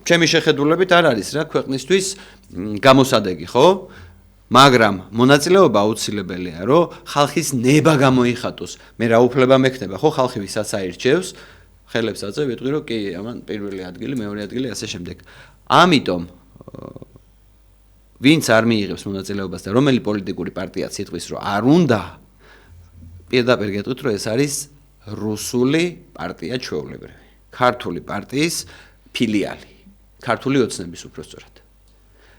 ჩემი შეხედულებით არ არის რა ქვეყნისთვის გამოსადეგი, ხო? მაგრამ მონაწილეობა აუცილებელია, რომ ხალხის ნება გამოიხატოს. მე რა უფლება მექნება, ხო, ხალხი ვისაც აირჩევს, ხელებს აწევ, ვიტყვი რომ კი, ამან პირველი ადგილი, მეორე ადგილი, ასე შემდეგ. ამიტომ ვინც არ მიიღებს მონაწილეობას და რომელი პოლიტიკური პარტიაც იტყვის, რომ არ უნდა, პირდაპირ გეტყვით, რომ ეს არის რუსული პარტია ჩვეულებრივი. ქართული პარტიის ფილიალი. ქართული ოცნების უпростоრად.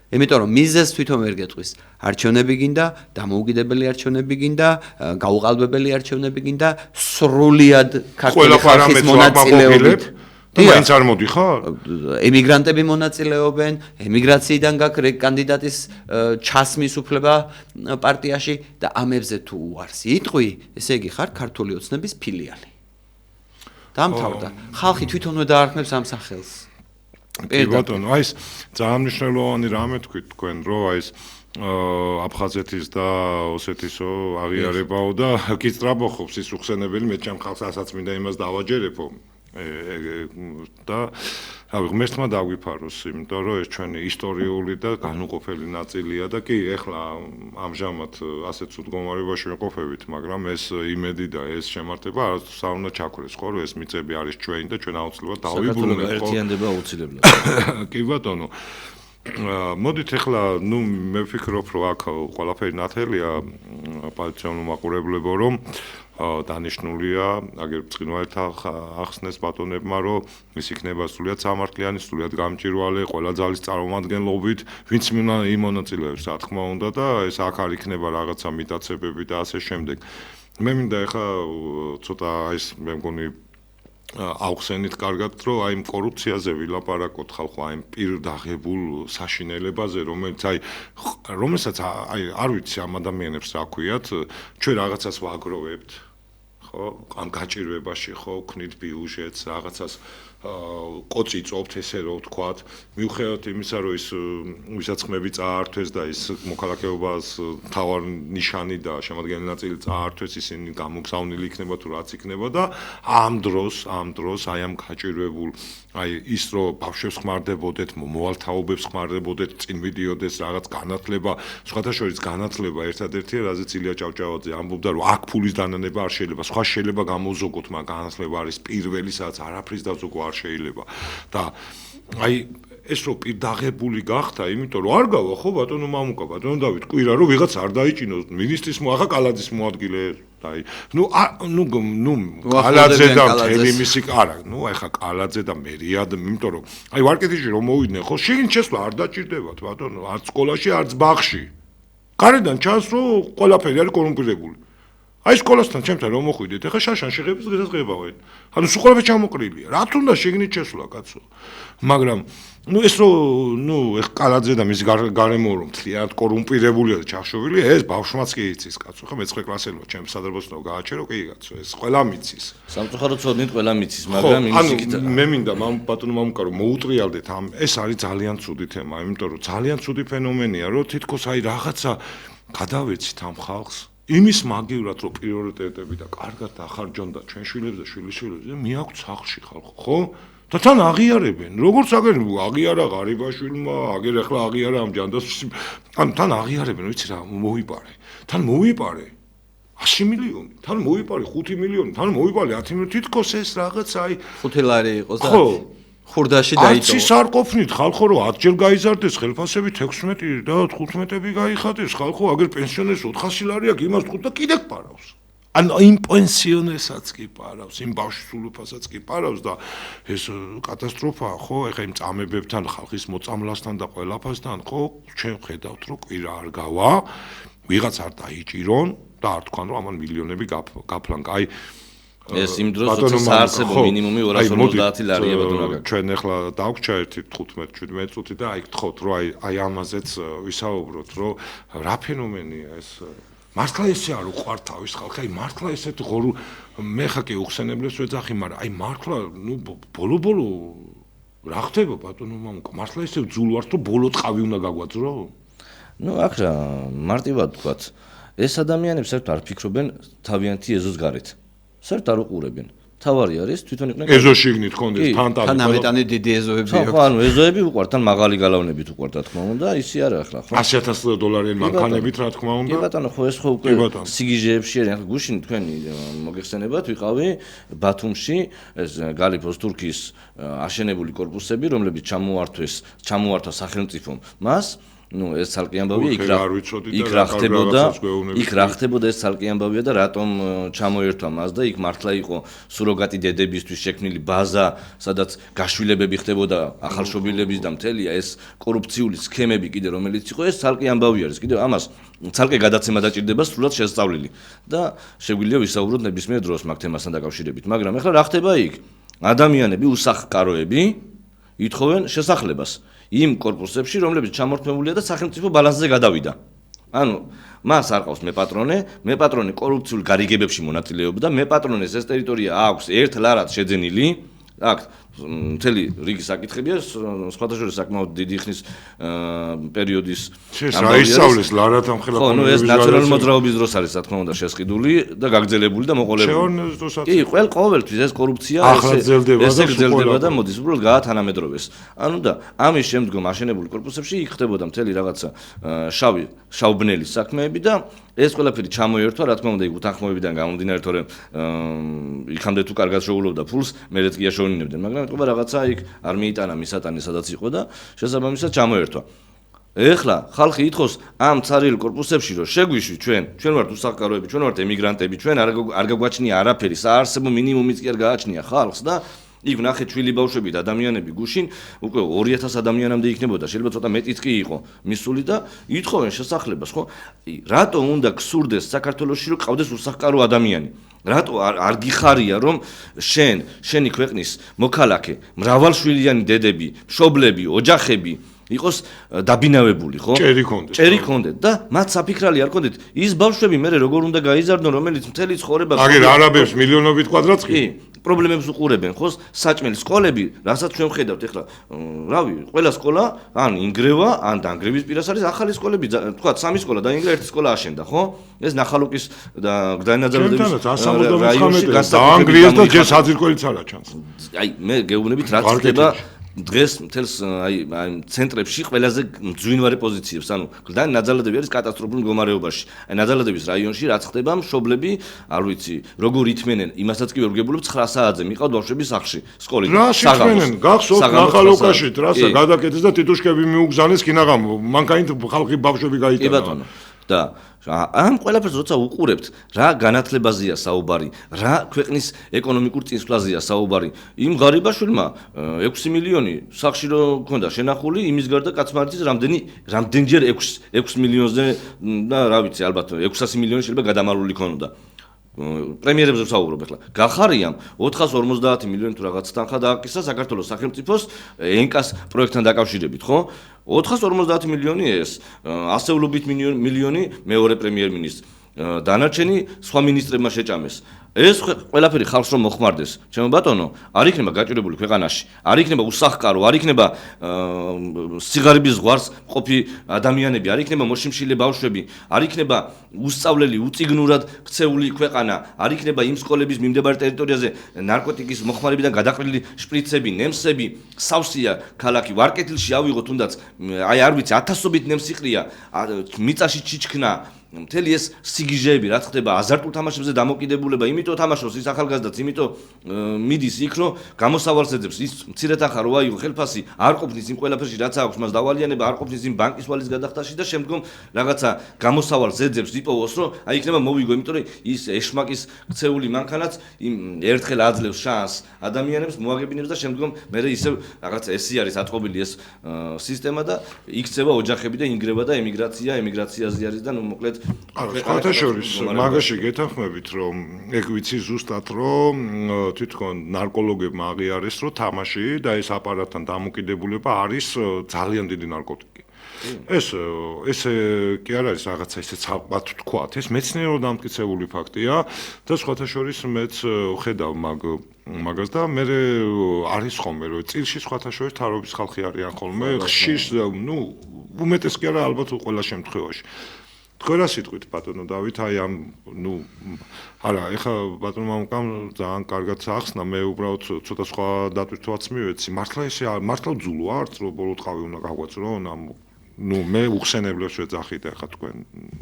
იმიტომ რომ მიზეზს თვითონ ვერ გეტყვის. არჩევნები გინდა, დამოუკიდებელი არჩევნები გინდა, გაუყალბებელი არჩევნები გინდა, სრულიად ქართული ხალხის მონაწილეობით. მაინც არ მოდიხარ? ემიგრანტები მონაწილეობენ, ემიგრაციიდან გაქვს კანდიდატის ჩასმის უფლება პარტიაში და ამებზე თუ უარს იტყვი, ესე იგი ხარ ქართული ოცნების ფილიალი. დამთავრდა. ხალხი თვითონვე დაარქმევს ამ სახელს. კი ბატონო, აი ეს ძალიან მნიშვნელოვანი რამე თქვით თქვენ, რომ აი ეს აფხაზეთის და ოსეთისო აღიარებაო და კი სწრაფობს ის უხსენებელი, მე ჩემ ხალხს ასაც მინდა იმას დავაჯერებო და რავი, ღმერთმა დაგვიფაროს, იმიტომ რომ ეს ჩვენი ისტორიული და განუყოფელი ნაწილია და კი ეხლა ამჟამად ასე ცუდ მდგომარეობაში ვიმყოფებით, მაგრამ ეს იმედი და ეს შემართება არასდროს არ უნდა ჩაქრეს, ხო, რომ ეს მიწები არის ჩვენი და ჩვენ აუცილებლად დავიბრუნებთ, ხო? ერთიანდება აუცილებლად. კი ბატონო. მოდით ეხლა, მე ვფიქრობ, რომ აქ ყველაფერი ნათელია, პოზიციონალურ მაყურებლებო, რომ დანიშნულია, აგერ ბრწყინვალეთ ახსნეს ბატონებმა, რომ ის იქნება სრულიად სამართლიანი, სრულიად გამჭვირვალე, ყველა ძალის წარმომადგენლობით, ვინც იმონაწილეებს, რა თქმა უნდა და ეს აქ არ იქნება რაღაცა მიტაცებები და ასე შემდეგ. მე მინდა ეხლა ცოტა ეს მე მგონი აუხსენით კარგად, რომ აი იმ კორუფციაზე ვილაპარაკოთ ხალხო, აი იმ პირდაღებულ საშინელებაზე, რომელსაც აი არ ვიცი ამ ადამიანებს რა ქვიათ, ჩვენ რაღაცას ვაგროვებთ, ხო? ამ გაჭირვებაში ხო, ვქნით ბიუჟეტს, რაღაცას კოცი წობთ ესე რომ ვთქვათ, მიუხედავად იმისა, რომ ის ვისაც ხმები წაართვეს და ის მოქალაქეობას თავარ ნიშანი და შემადგენელი ნაწილი წაართვეს, ისინი გამოგზავნილი იქნება თუ რაც იქნება და ამ დროს აი ამ გაჭირვებულ აი ის რომ ბავშვებს ხმარდებოდეთ, მოვალთაობებს ხმარდებოდეთ, წინ მიდიოდეს რაღაც განათლება, სხვათა შორის განათლება ერთადერთია, რაზეც ილია ჭავჭავაძე ამბობდა, რომ აქ ფულის დანანება არ შეიძლება, სხვა შეიძლება გამოვზოგოთ, მაგრამ განათლება არის პირველი, სადაც არაფრის დაზოგვა არ შეიძლება და აი ეს რო პირდაღებული გახდა, იმიტომ რომ არ გავა ხო ბატონო მამუკა, ბატონო დავით კვირა რომ ვიღაც არ დაიჭინოს მინისტრის ახლა კალაძის მოადგილე აი ნუ კალაძე და მთელი მისი არა ნუ ახლა კალაძე და მერია, იმიტომ რომ აი ვარკეთიში რომ მოვიდნენ ხო შეგინ შესვლა არ დაჭირდებათ ბატონო, არც სკოლაში, არც ბაღში. გარედან ჩანს რომ ყველაფერი არის კორუმპირებული. აი სკოლასთან ჩემთან რომ მოხვიდეთ, ეხლა შაშან შეღებს დღესაც ღებავენ. ანუ სულ ყველაფერი ჩამოყრილია. რა თუნდა შეგნით შესვლა კაცო. მაგრამ ნუ ეს რომ ნუ ეხ კალაძე და მის გარემო რომ თლიანად კორუმპირებულია და ჩახშობილია, ეს ბავშვმაც კი იცის კაცო. ხო მე-9 კლასელმა ჩემს სადარბოსნო გააჩერო კი კაცო, ეს ყველა მიცის. სამწუხაროდ ცოდნით ყველა მიცის, მაგრამ იმის იქით მე მინდა ბატონო მამუკა რომ მოუტრიალდეთ ამ ეს არის ძალიან ცუდი თემა, იმიტომ რომ ძალიან ცუდი ფენომენია, რომ თითქოს აი რაღაცა გადავეცით ამ ხალხს იმის მაგივრად რომ პრიორიტეტები და კარგად ახარჯონდა ჩვენ შვილებს და შვილიშვილებს მიაქვს სახლში ხალხო, ხო? და თან აღიარებენ, როგორც აგერ აღიარა ღარიბაშვილმა, აგერ ახლა აღიარა ამ ჯანდაცვის, ანუ თან აღიარებენ, ვიცი რა, მოიპარე. თან მოიპარე 100 მილიონი, თან მოიპარე 5 მილიონი, თან მოიპარე 10 მილიონი, თითქოს ეს რაღაც აი 5 ლარი იყოს და ხურდაში დაიტოვა. არც არ ყოფნით ხალხო რომ 10 ჯერ გაიზარდეს ხელფასები 16 და 15-ები გაიხადეს ხალხო, აგერ პენსიონერს 400 ლარი აქვს, იმას თქვით და კიდე პარავს. ანუ იმ პენსიონერსაც კი პარავს, იმ ბავშვის სულუფასაც კი პარავს და ეს კატასტროფაა ხო, ეხა იმ წამებებთან, ხალხის მოწამლასთან და ყველაფასთან ხო, ჩვენ ხედავთ რომ კვირა არ გავა, ვიღაც არ დაიჭირონ და არ თქვან რომ ამან მილიონები გაფლან. აი ეს იმ დროს როცა საარსებო მინიმუმი 250 ლარია ბატონო. ჩვენ ახლა დავგჭა ერთი 15-17 წუთი და აი გთხოვთ რომ აი ამაზეც ვისაუბროთ, რომ რა ფენომენია ეს. მართლა ესე არ უყვართ თავის ხალხი, აი მართლა ესეთი მე ხა კი უხსენებლებს ვეძახი, მაგრამ აი მართლა ნუ ბოლო რა ხდება ბატონო მამუკა, მართლა ესე ძულ ვართ რომ ბოლო ტყავი უნდა გაგვაძრო? ნუ აქ რა მარტივად ვთქვათ, ეს ადამიანები საერთოდ არ ფიქრობენ თავიანთი ეზოს გარეთ. საერთოდ არ უყურებენ. თავარი არის თვითონ იყვნენ ეზოში იგნით ხონდეს ფანტანი. თან ამიტანი დიდი ეზოები აქვს. ხო, ანუ ეზოები უყვართ, თან მაღალი გალავნებით უყვართ, რა თქმა უნდა, ისი არა ახლა ხო. 100,000 დოლარიანი მანქანებით, რა თქმა უნდა. კი ბატონო, ხო ეს ხო უკვე სიგიჟეებში არის. ახლა გუშინ თქვენი მოგეხსენებათ, ვიყავი ბათუმში, ეს გალიფოს თურქის აშენებული კორპუსები, რომლებიც ჩამოართვა სახელმწიფომ მას ну ეს ცალკე ამბავია იქ რა ხდებოდა ეს ცალკე ამბავია და რატომ ჩამოერთვა მას და იქ მართლა იყო სუროგატი დედებისთვის შექმნილი ბაზა სადაც გაშვილებები ხდებოდა ახალშობილების და მთელია ეს კორუფციული სქემები კიდე რომელიც იყო ეს ცალკე ამბავი არის კიდე ამას ცალკე გადაცემა დაჭირდება სრულად შესწავლილი და შეგვიძლია ვისაუბროთ ნებისმიერ დროს მაგ თემასთან დაკავშირებით მაგრამ ახლა რა ხდება იქ ადამიანები უსახკაროები ითხოვენ შესახლებას იმ კორპუსებში, რომლებიც ჩამორთმებულია და სახელმწიფო ბალანსზე გადავიდა. ანუ მას არ ყავს მეპატრონე კორუფციულ გარიგებებში მონაწილეობდა, მეპატრონეს ეს ტერიტორია აქვს ერთ ლარად შეძენილი, აქ მთელი რიგი საკითხებია, სხვათა შორის საკმაოდ დიდი ხნის პერიოდის ამბავია. ლარად ამხელა ხო, ეს ნაციონალური მოძრაობის დროს არის, რა თქმა უნდა, შესყიდული და გაგრძელებული და მოყოლებული. კი, ყოველთვის ეს კორუფცია ესე გრძელდება და მოდის უბრალოდ გაათანამედროვეს. ანუ და ამის შემდგომ აშენებული კორპუსებში იქ ხდებოდა მთელი რაღაცა შავბნელი საქმეები და ეს ყველაფერი ჩამოერთვა, რა თქმა უნდა, იქ უთანხმოებიდან გამომდინარე, თორემ იქამდე თუ კარგად შეუგლობდა ფულს, მერეც კი აშოვნინებდნენ, მაგრამ ეთქობა რაღაცა იქ არ მიიტანა მისატანი სადაც იყო და შესაბამისად ჩამოერთვა. ეხლა ხალხი ითხოვს ამ ცარიელ კორპუსებში რომ შეგვიშვი ჩვენ ვართ უსახკაროები, ჩვენ ვართ ემიგრანტები, ჩვენ არ გაგვაჩნია არაფერი, საარსებო მინიმუმიც კი არ გააჩნია ხალხს და იქ ნახეთ ჩვილი ბავშვები და ადამიანები გუშინ უკვე 2000 ადამიანამდე იქნებოდა, შეიძლება ცოტა მეტიც კი იყო მისული და ითხოვენ შესახლებას, ხო? რატო უნდა გსურდეს საქართველოში რომ ყავდეს უსახკარო ადამიანი? რატო არ გიხარია რომ შენი ქვეყნის მოქალაქე, მრავალშვილიანი დედები, მშობლები, ოჯახები იყოს დაბინავებული, ხო? ჭერი ქონდეთ და მათ საფიქრალი არ ქონდეთ. ის ბავშვები მე როგორ უნდა გაიზარდონ, რომელიც მთელი ცხოვრება აგერ არაბებს მილიონობით კვადრატს კი პრობლემებს უყურებენ, ხო? საჭმელი სკოლები, რასაც ჩვენ ვხედავთ ახლა, რავი, ყველა სკოლა ან ინგრევა, ან დანგრევის პირას არის ახალი სკოლები, თქვა სამი სკოლა დაინგრა, ერთი სკოლა აშენდა, ხო? ეს ნახალოკის და გდანაძალების რაიონში დაანგრიეს და ჯერ საძირკველიც არა ჩანს. აი, მე გეუბნებით რაც ხდება დღეს მთელს აი ცენტრებში ყველაზე მძვინვარე პოზიციებს, ანუ გლდანი ნაძალადები არის კატასტროფულ მდგომარეობაში. აი ნაძალადების რაიონში რაც ხდება, მშობლები, არ ვიცი, როგორ ითმენენ, იმასაც კი ვერ ვგებულობ 9 საათზე მიყავთ ბავშვები სახლში, სკოლიდან. რა შეთქმენენ? გახსოვთ ნახალოკაში რასა გადაკეთეს და თითუშკები მიუგზავნეს კინაღამ. მანქანით ხალხი ბავშვები გაიტანა. კი ბატონო. და ამ ყველაფერს როცა უყურებთ, რა განათლებაზეა საუბარი, რა ქვეყნის ეკონომიკურ წინსვლაზეა საუბარი. იმ ღარიბაშვილმა 6 მილიონი სახში რო ქონდა შენახული, იმის გარდა კაცმარიცის რამდენჯერ 6 მილიონზე და რა ვიცი, ალბათ 600 მილიონი შეიძლება გადამალული ქონოდა. პრემიერებზე ვსაუბრობ ახლა. გახარიამ 450 მილიონი თუ რაღაც თანხა დააკისა საქართველოს სახელმწიფოს ენკას პროექტთან დაკავშირებით, ხო? 450 მილიონი ეს, ასეულობით მილიონი მეორე პრემიერ-მინისტრ. დანარჩენი სხვა მინისტრებმა შეჭამეს. ეს ყველაფერი ხალხს რომ მოხმარდეს, ჩემო ბატონო, არ იქნება გაჭირებული ქვეყანაში, არ იქნება უსახკარო, არ იქნება სიგარების ზღვარს ყოფი ადამიანები, არ იქნება მოშიმშილე ბავშვები, არ იქნება უსწავლელი, უწიგნურად ქცეული ქვეყანა, არ იქნება იმ სკოლების მიმდებარე ტერიტორიაზე ნარკოტიკის მოხმარებიდან გადაყრილი შპრიცები, ნემსები, სავსეა ქალაქი, ვარკეთილში ავიღო თუნდაც, აი არ ვიცი, ათასობით ნემსი ყრია, მიწაში ჩიჩქნა მთელი ეს სიგიჟეები რაც ხდება აზარტულ თამაშებზე დამოკიდებულება, იმიტომ თამაშობს ის ახალგაზრდაც, იმიტომ მიდის იქ, რომ გამოსავალს ეძებს, ის მცირეთახა რო აიღო ხელფასი, არ ყოფნის იმ ყველაფერში რაც აქვს მას დავალიანება, არ ყოფნის იმ ბანკის ვალის გადახდაში და შემდგომ რაღაცა გამოსავალს ეძებს, იპოვოს, რომ აი იქნება მოვიგო, იმიტომ რომ ის ეშმაკის ქცეული მანქანაც იმ ერთხელ აძლევს შანსს ადამიანებს მოაგებინებს და შემდგომ მე ისევ რაღაცა ესე არის ატყობილი ეს სისტემა და იქცევა ოჯახები და ინგრევა და ემიგრაციაზე არის და ნუ მოკლედ სხვათა შორის მაგაში გეთანხმებით რომ ეგ ვიცი ზუსტად რომ თვითონ ნარკოლოგებმა აღიარეს რომ თამაში და ეს აპარატთან დამოკიდებულება არის ძალიან დიდი ნარკოტიკი. ესე კი არ არის რაღაცა ისე ცალკე თქვათ, ეს მეცნიერულად დამტკიცებული ფაქტია და სხვათა შორის მეც ხედავ მაგას და მე არის ხოლმე რომ წილში სხვათა შორის თარობის ხალხი არიან ხოლმე ხშირ ნუ უმეტეს კი არა ალბათ ყველა შემთხვევაში. თქვენ რა სიტყვით ბატონო დავით აი ამ ნუ არა ეხლა ბატონო მამუკამ ძალიან კარგად ახსნა მე უბრალოდ ცოტა სხვა დატვირთვაც მივეცი მართლა ესე მართლა ძულო არც რომ ბოლოტყავი უნდა გავგვაწრონ ამ ნუ მე უხსენებლებს ვეძახით ეხლა თქვენ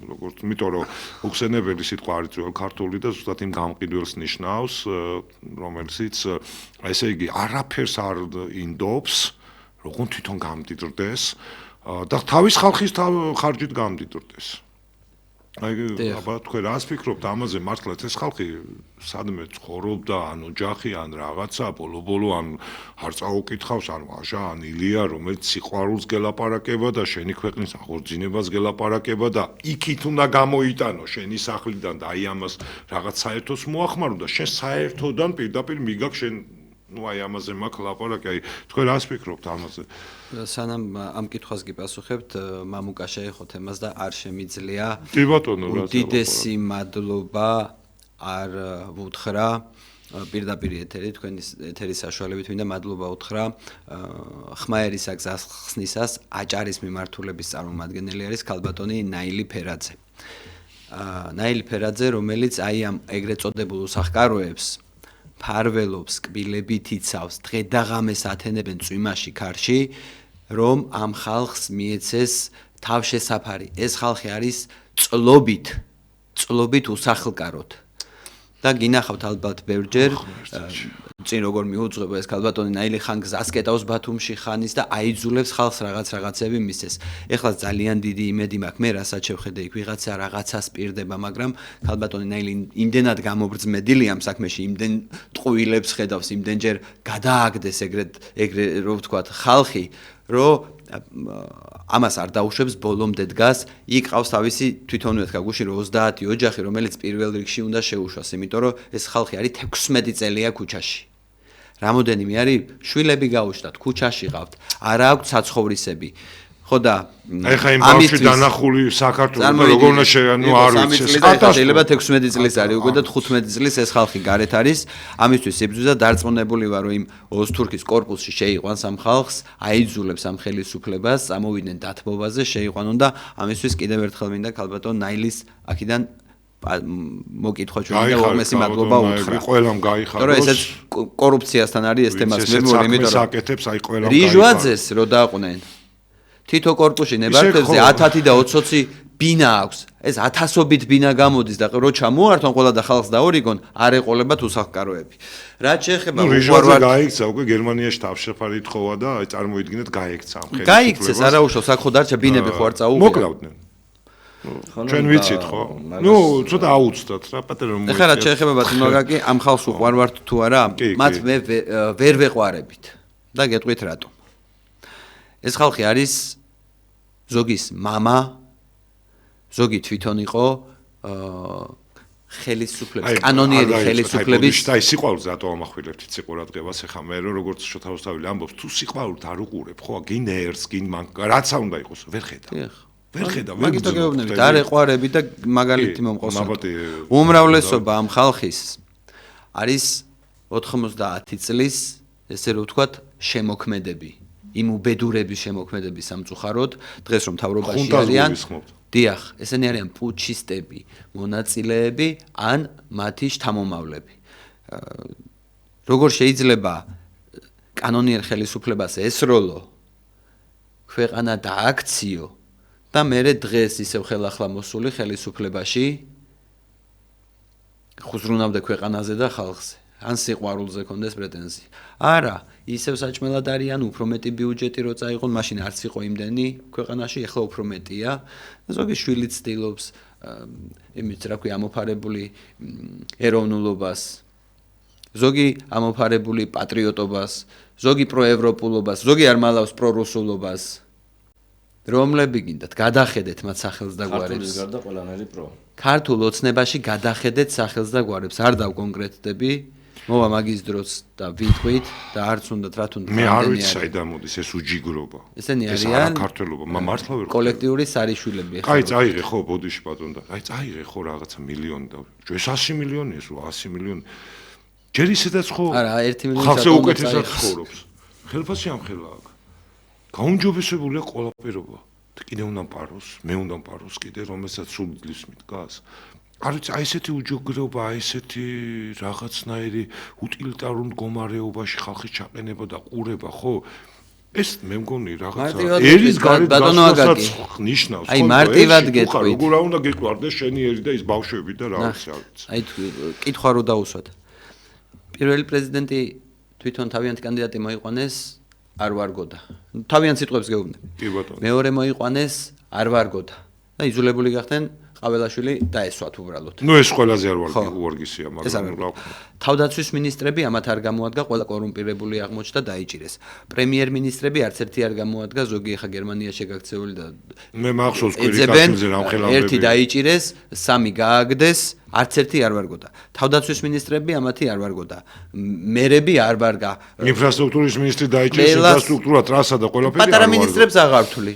როგორც იმიტომ რომ უხსენებელი სიტყვა არის ძველ ქართული და ზუსტად იმ გამყიდველს ნიშნავს რომელსაც ესე იგი არაფერს არ ინდობს როგორ თვითონ გამდიდრდეს და თავის ხალხის ხარჯით გამდიდრდეს აი აბა თქვენ რას ფიქრობთ ამაზე მართლა ეს ხალხი სადმე ცხოვრობდა ან ოჯახი ან რაღაცა ბოლო ან არ წაუკითხავს ან ვაჟა ან ილია რომელიც სიყვარულს გელაპარაკება და შენი ქვეყნის აღორძინებას გელაპარაკება და იქით უნდა გამოიტანო შენი სახლიდან და აი ამას რაღაც საერთოს მოახმარო და შენ საერთოდან პირდაპირ მიგაკ შენ ну აი ამაზე მაქვს ლაპარაკი აი თქვენ რას ფიქრობთ ამაზე სანამ ამ კითხვას გიპასუხებთ მამუკა შეეხო თემას და არ შემიძლია კი ბატონო რა უდიდესი მადლობა არ ვუთხრა პირდაპირ ეთერი თქვენის ეთერის საშუალებით მინდა მადლობა უთხრა ხმაერისა გზას ხსნისას აჭარის მიმართულების წარმომადგენელი არის ქალბატონი ნაილი ფერაძე ნაილი ფერაძე რომელიც აი ამ ეგრეთ წოდებულ უსახკაროებს ფარველობს კბილებით იცავს დღე და ღამეს ათენებენ წვიმაში ქარში რომ ამ ხალხს მიეცეს თავშესაფარი ეს ხალხი არის წლობით უსახლკაროდ და გინახავთ ალბათ ბევრჯერ წინ როგორ მიუძღვება ეს ქალბატონი ნაილი ხან გზას კეტავს ბათუმში ხანის და აიძულებს ხალხს რაღაცები მისცეს. ეხლა ძალიან დიდი იმედი მაქვს მე რასაც შევხედე იქ ვიღაცა რაღაცას პირდება, მაგრამ ქალბატონი ნაილი იმდენად გამობრძმედილი ამ საქმეში, იმდენ ტყუილებს ხედავს, იმდენჯერ გადააგდეს ეგრე რო ვთქვათ ხალხი, რომ ამას არ დაუშვებს ბოლომდე დგას, იქ ყავს თავისი თვითონვე თქვა გუში რომ 30 ოჯახი, რომელიც პირველ რიგში უნდა შეუშვას, იმიტომ რომ ეს ხალხი არის 16 წელია ქუჩაში. რამოდენიმე არის შვილები გაუშვათ, ქუჩაში ყავთ, არა აქვთ საცხოვრისები. ხო და ეხა იმ ბავშვი დანახული საქართველოს როგორ უნდა ანუ არ ვიცი შეიძლება 16 წლის არის უკვე და 15 წლის ეს ხალხი გარეთ არის ამისთვის სიბრძვიდა დარწმუნებული ვარ რომ იმ ოზთურქის კორპუსში შეიყვანს ამ ხალხს აიძულებს ამ ხელისუფლებას წამოვიდნენ დათბობაზე შეიყვანონ და ამისთვის კიდევ ერთხელ მინდა ქალბატონ ნაილის აქედან მოკითხვა ჩვენ და უმეტესი მადლობა უთხრა. ყველამ გაიხაროს. თორე ესეც კორუფციასთან არის ეს თემას მემორი, იმიტომ რომ საკეთებს აი ყველამ რიჟვაძეს რო დააყვნენ. თითო კორპუსში ნებართებზე 10 და 20 ბინა აქვს. ეს 1000ობით ბინა გამოდის და რო ჩამოართონ ყველა და ხალხს დაორიგონ, არ ეყოლებათ უსახკაროები. რაც შეეხება რიჟვაძე გაიქცა უკვე გერმანიაში თავშეფარი თხოვა და აი წარმოიდგინეთ გაიქცა ამ ხელისუფლებას. გაიქცეს არაუშავს აქ ხო დარჩა ბინები ხო არ წაუღია. მოკლავდნენ. ჩვენ ვიცით ხო? ნუ ცოტა აუცდათ რა პატარა მოიწია. ეხლა რაც შეეხება ბატონოგაკი ამ ხალხს უყვარვართ თუ არა? მათ მე ვერ ვეყვარებით და გეტყვით რატომ. ეს ხალხი არის ზოგის мама, ზოგი თვითონ იყო ხელისუფლების კანონიერი ხელისუფლების და ის სიყვარულს რატო ამახვილებთ იცი ყურადღებას ახლა მე როგორც შოთავსტავილი ამბობს თუ სიყვარულით არ უყურებ ხო გინ ერს გინ მან რაც არ უნდა იყოს ვერ ხედავ ვერ ხედავ მაგითო გეუბნებით არ ეყვარები და მაგალითი მომყავს უმრავლესობა ამ ხალხის არის 90 წლის ესე რომ ვთქვათ შემოქმედები იმ უბედურების შემოქმედების სამწუხაროდ დღეს რომ მთავრობაში არიან დიახ ესენი არიან პუჩისტები მონაწილეები ან მათი შთამომავლები როგორ შეიძლება კანონიერ ხელისუფლებას ესროლო ქვეყანა დააქციო და მერე დღეს ისევ ხელახლა მოსული ხელისუფლებაში ხუზრუნავდა ქვეყანაზე და ხალხზე ან სიყვარულზე კონდეს პრეტენზია. არა, ისევ საჭმელად არიან უფრო მეტი ბიუჯეტი რო წაიღონ, მაშინ არც იყო იმდენი ქვეყანაში, ეხლა უფრო მეტია. ზოგი შვილი ცდილობს იმით რა ქვია ამოფარებული ეროვნულობას. ზოგი ამოფარებული პატრიოტობას, ზოგი პროევროპულობას, ზოგი არ მალავს პრორუსულობას. რომლები გინდათ, გადახედეთ მათ სახელს და გვარებს. ქართულის გარდა ყველანაირი პრო. ქართულ ოცნებაში გადახედეთ სახელს და გვარებს. არ დავკონკრეტდები. მოვა მაგის დროს და ვიტყვით და არც უნდათ რა თუნდაც მე არ ვიცი საიდან მოდის ეს უჯიგრობა ესენი ეს არიან არა ქართველობა მართლა ვერ კოლექტიური სარიშვილები ხო აი წაიღე ხო ბოდიში ბატონ და აი წაიღე ხო რაღაცა მილიონი და ეს 100 მილიონია სულ 100 მილიონი ჯერ ისედაც ხო არა 1 მილიონი ხალხზე უკეთესად ცხოვრობს ხელფასი ამ ხელა აქვს გაუმჯობესებულია ყველაფერობა და კიდე უნდა პაროს მე უნდა პაროს კიდე რომელსაც სულ ძლივს მიდგას არ ვიცი, აი ესეთი უჯოგრობა, აი ესეთი რაღაცნაირი უტილიტარულ მდგომარეობაში ხალხის ჩაყენება და ყურება, ხო? ეს მე მგონი რაღაცა ერის გარეთ გასვლასაც ნიშნავს, ხო? აი მარტივად გეტყვით. როგორ უნდა გეყვარდეს შენი ერი და ის ბავშვები და რა ვიცი, არ ვიცი. აი კითხვა რო დაუსვათ. პირველი პრეზიდენტი თვითონ თავიანთი კანდიდატი მოიყვანეს, არ ვარგოდა. თავიანთ სიტყვებს გეუბნები. კი ბატონო. მეორე მოიყვანეს, არ ვარგოდა. და იძულებული გახდნენ ყაველაშვილი დაესვათ უბრალოდ. ნუ ეს ყველაზე არ ვარგისია, მაგრამ თავდაცვის მინისტრები ამათ არ გამოადგა, ყველა კორუმპირებული აღმოჩნდა დაიჭირეს. პრემიერ-მინისტრები არც ერთი არ გამოადგა, ზოგი ახლა გერმანიაში გაქცეული და მე მახსოვს კვირიკაცებზე რამხელამდე. ერთი დაიჭირეს, სამი გააგდეს, არც ერთი არ ვარგოდა. თავდაცვის მინისტრები ამათი არ ვარგოდა. მერები არ ვარგა. ინფრასტრუქტურის მინისტრი დაიჭირეს, ინფრასტრუქტურა, ტრასა და ყველაფერი არ ვარგა. პატარა მინისტრებს აღარ ვთვლი.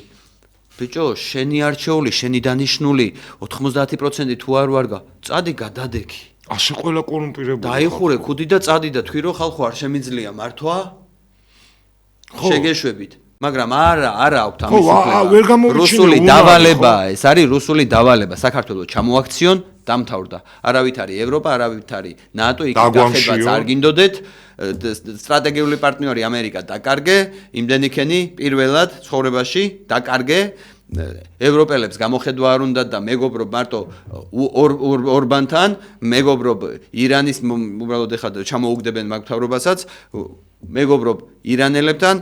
ბიჭო, შენი არჩეული, შენი დანიშნული 90% თუ არ ვარგა, წადი გადადექი. ასე ყველა კორუმპირებული. დაიხურე ქუდი და წადი და თქვი რომ ხალხო არ შემიძლია მართვა? შეგეშვებით. მაგრამ არა აქვთ ამის უფლება. რუსული დავალებაა, ეს არის რუსული დავალება. საქართველოს ჩამოაქციონ, დამთავრდა. არავით არის ევროპა, არავით არის ნატო, იქ გახედვაც არ გინდოდეთ. სტრატეგიული პარტნიორი ამერიკა დაკარგე, იმდენი ქენი პირველად ცხოვრებაში დაკარგე. ევროპელებს გამოხედვა არ უნდათ და მეგობრობ მარტო ორბანთან, მეგობრობ ირანის უბრალოდ ეხლა ჩამოუგდებენ მაგ მთავრობასაც, მეგობრობ ირანელებთან,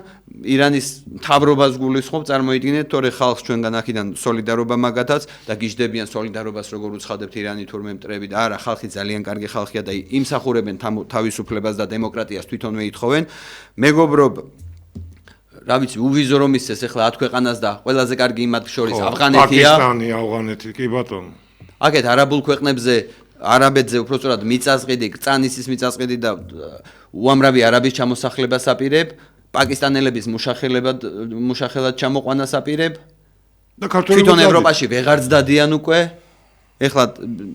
ირანის მთავრობას გულისხმობ, წარმოიდგინეთ, თორე ხალხს ჩვენგან აქედან სოლიდარობა მაგათაც და გიждდებიან სოლიდარობას როგორ უცხადებთ ირანი თურმე მტრები და არა, ხალხი ძალიან კარგი ხალხია და იმსახურებენ თავისუფლებას და დემოკრატიას თვითონვე ითხოვენ. მეგობრობ რა ვიცი, უვიზო რომ ისეს ეხლა 10 ქვეყანას და ყველაზე კარგი იმათ შორის ავღანეთია. პაკისტანი, ავღანეთი, კი ბატონო. აქეთ არაბულ ქვეყნებზე, არაბეთზე უпростоრად მიწასყიდი, კწანისის მიწასყიდი და უამრავი არაბის ჩამოსახლებას აპირებ, პაკისტანელების მუშახელად ჩამოყვანას აპირებ. და ქართველები თვითონ ევროპაში ვეღარც დადიან უკვე. ეხლა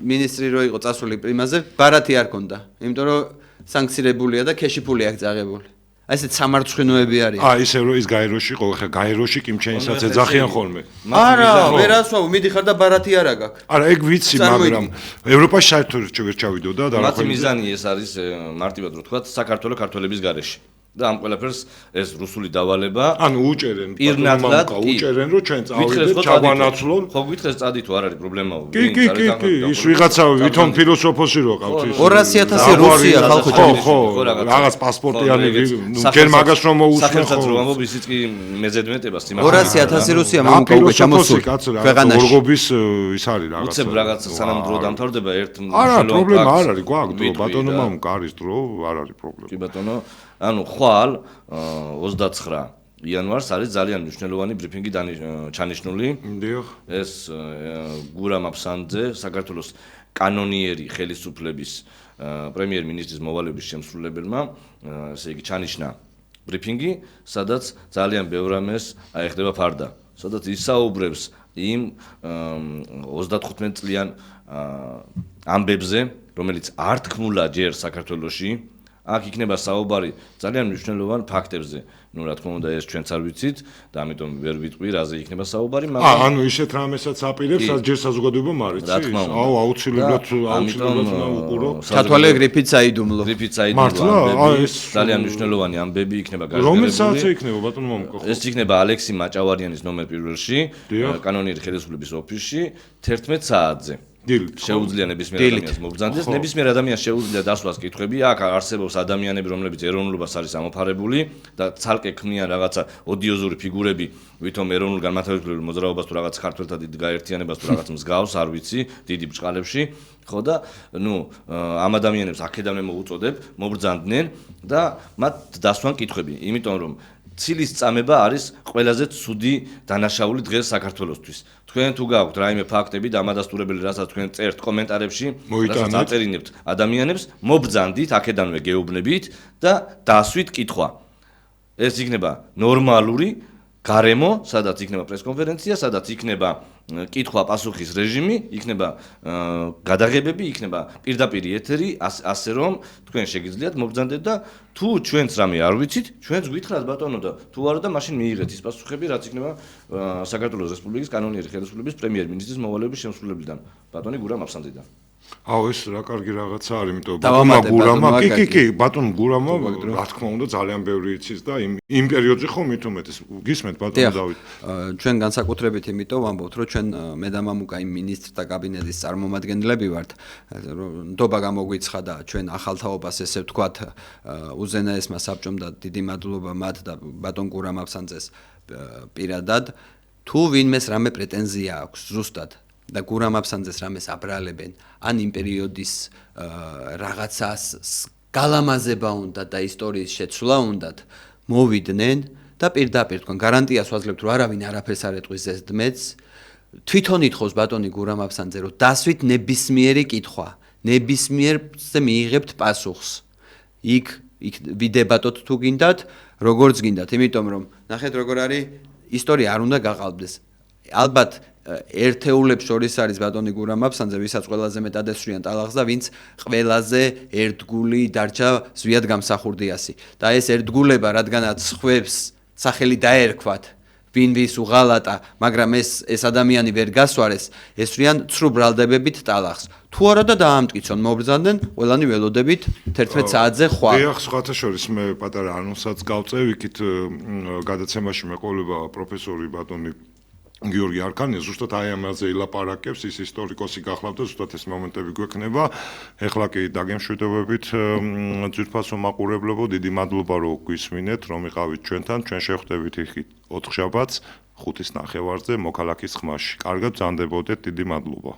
მინისტრი რო იყო წასული პრიმაზე, ბარათი არ ქონდა, იმიტომ რომ სანქცირებულია და ქეში ფული აქვს წაღებული. აი ესეთ სამარცხვინოები არის. ისე რომ ის გაეროში ხო, ხა გაეროში კიმჩენისაც ეძახიან ხოლმე. არა, ვერასვავ, მიდიხარ და ბარათი არ აქვს. არა, ეგ ვიცი, მაგრამ ევროპაში საერთოდ ვერ ჩავიდოდა და მათი მიზანი ეს არის მარტივად რო თქვა, საქართველოს ქართველების გარეშე. და ამ ყველაფერს ეს რუსული დავალება ანუ უჭერენ პირნათლად უჭერენ რომ ჩვენ წავიდეთ ჩაგვანაცვლონ ხო გითხრეს წადით არ არის პრობლემა კი ის ვიღაცა ვითომ ფილოსოფოსი რო ყავთ ის 200,000 რუსია ხალხო ხო რაღაც პასპორტიანი ჯერ მაგას რომ მოусმენ ხო რომ ამბობ ისიც კი მეზედმეტებას 200,000 რუსია მომკა უკვე ჩამოსული ქვეყანაში ორგობის ის არის რაღაც უცებ რაღაც სანამ დრო დამთავრდება ერთ არა პრობლემა არ არის გვაქვს დრო ბატონო მამუკა არის დრო არ არის პრობლემა კი ბატონო ანუ ხვალ 29 იანვარს არის ძალიან მნიშვნელოვანი ბრიფინგი ჩანიშნული. დიახ. ეს გურამ აფსანძე, საქართველოს კანონიერი ხელისუფლების პრემიერ-მინისტრის მოვალეობის შემსრულებელმა, ესე იგი ჩანიშნა ბრიფინგი, სადაც ძალიან ბევრ რამეს აეხება ფარდა. სადაც ისაუბრებს იმ 35 წლიან ამბებზე, რომელიც არ თქმულა ჯერ საქართველოში. აქ იქნება საუბარი ძალიან მნიშვნელოვან ფაქტებზე. ნუ რა თქმა უნდა ეს ჩვენც არ ვიცით და ამიტომ ვერ ვიტყვი რაზე იქნება საუბარი, მაგრამ ანუ ისეთ რამესაც აპირებს, რაც ჯერ საზოგადოებამ არ იცის. აუ აუცილებლად უყურო. თათვალე გრიფით საიდუმლო. ამბები, ძალიან მნიშვნელოვანი ამბები იქნება გაშენებული. რომელი საათზე იქნება ბატონო მამუკა? ეს იქნება ალექსი მაჭავარიანის ნომერ პირველში, კანონიერი ხელისუფლების ოფისში 11 საათზე. შეუძლია ნებისმიერ ადამიანს მობრძანდეს, ნებისმიერ ადამიანს შეუძლია დასვას კითხვები, აქ არსებობს ადამიანები, რომლებიც ეროვნულობას არის ამოფარებული და ცალკე ქმნიან რაღაცა ოდიოზური ფიგურები, ვითომ ეროვნულ განმათავისუფლებელ მოძრაობას თუ რაღაც ქართველთა დიდ გაერთიანებას თუ რაღაც მსგავს, არ ვიცი, დიდი ბრჭყალებში, ხო და ნუ ამ ადამიანებს აქედანვე მოუწოდებ, მობრძანდნენ და მათ დასვან კითხვები, იმიტომ რომ ცილის წამება არის ყველაზე ცუდი დანაშაული დღეს საქართველოსთვის. თქვენ თუ გაქვთ რაიმე ფაქტები და ამადასტურებელი, რასაც თქვენ წერთ კომენტარებში, რასაც აწერინებთ ადამიანებს, მობრძანდით, აქედანვე გეუბნებით და დასვით კითხვა. ეს იქნება ნორმალური გარემო, სადაც იქნება პრესკონფერენცია, სადაც იქნება კითხვა-პასუხის რეჟიმი, იქნება გადაღებები, იქნება პირდაპირ ეთერი, ასე რომ თქვენ შეგიძლიათ მობრძანდეთ და თუ ჩვენც რამე არ ვიცით, ჩვენც გითხრათ ბატონო და თუ არა და მაშინ მიიღეთ ის პასუხები, რაც იქნება საქართველოს რესპუბლიკის კანონიერი ხელისუფლების პრემიერ-მინისტრის მოვალეობის შემსრულებელიდან, ბატონი გურამ აფსანძიდან. აუ ეს რა კარგი რაღაცა არის, იმიტომ ბატონმა გურამა, კი, ბატონ გურამა, რა თქმა უნდა, ძალიან ბევრი იცის და იმ პერიოდში ხომ მით უმეტეს გისმენთ ბატონო დავით. ჩვენ განსაკუთრებით იმიტომ ვამბობთ, რომ ჩვენ მე და მამუკა იმ მინისტრთა კაბინეტის წარმომადგენლები ვართ, ნდობა გამოგვიცხა და ჩვენ ახალ თაობას ესე ვთქვათ, უზენაესმა საბჭომ და დიდი მადლობა მათ და ბატონ გურამ აფსანძეს პირადად, თუ ვინმეს რამე პრეტენზია აქვს ზუსტად და გურამ აფსანძეს რამეს აბრალებენ, ან იმ პერიოდის რაღაცას გალამაზება უნდა და ისტორიის შეცვლა უნდათ, მოვიდნენ და პირდაპირ თქვენ გარანტიას ვაძლევთ, რომ არავინ არაფერს არ ეტყვის ეს დმეთს, თვითონ ითხოვს ბატონი გურამ აფსანძე, რომ დასვით ნებისმიერი კითხვა, ნებისმიერზე მიიღებთ პასუხს. იქ ვიდებატოთ თუ გინდათ, როგორც გინდათ, იმიტომ რომ ნახეთ როგორ არის, ისტორია არ უნდა გაყალბდეს. ალბათ ერთეულებს შორის არის ბატონი გურამ აფსანძე, ვისაც ყველაზე მეტად ესვრიან ტალაღს და ვინც ყველაზე ერთგული დარჩა ზვიად გამსახურდიასი. და ეს ერთგულება, რადგანაც ხვებს სახელი დაერქვათ, ვინ ვის უღალატა, მაგრამ ეს ადამიანი ვერ გასვარეს, ესვრიან ცრუ ბრალდებებით ტალაღს. თუ არა და დაამტკიცონ, მობრძანდნენ, ყველანი ველოდებით 11 საათზე ხვალ. დიახ, სხვათა შორის მე პატარა ანონსაც გავწევ, იქით გადაცემაში მეყოლება პროფესორი ბატონი გიორგი არქანია ზუსტად აი ამაზე ილაპარაკებს, ის ისტორიკოსი გახლავთ და ზუსტად ეს მომენტები გვექნება. ეხლა კი დაგემშვიდობებით ძვირფასო მაყურებლებო, დიდი მადლობა რომ გვისმინეთ, რომ იყავით ჩვენთან, ჩვენ შევხვდებით იქით 4 შაბათს 5:30-ზე მოქალაქის ხმაში. კარგად ბრძანდებოდეთ, დიდი მადლობა.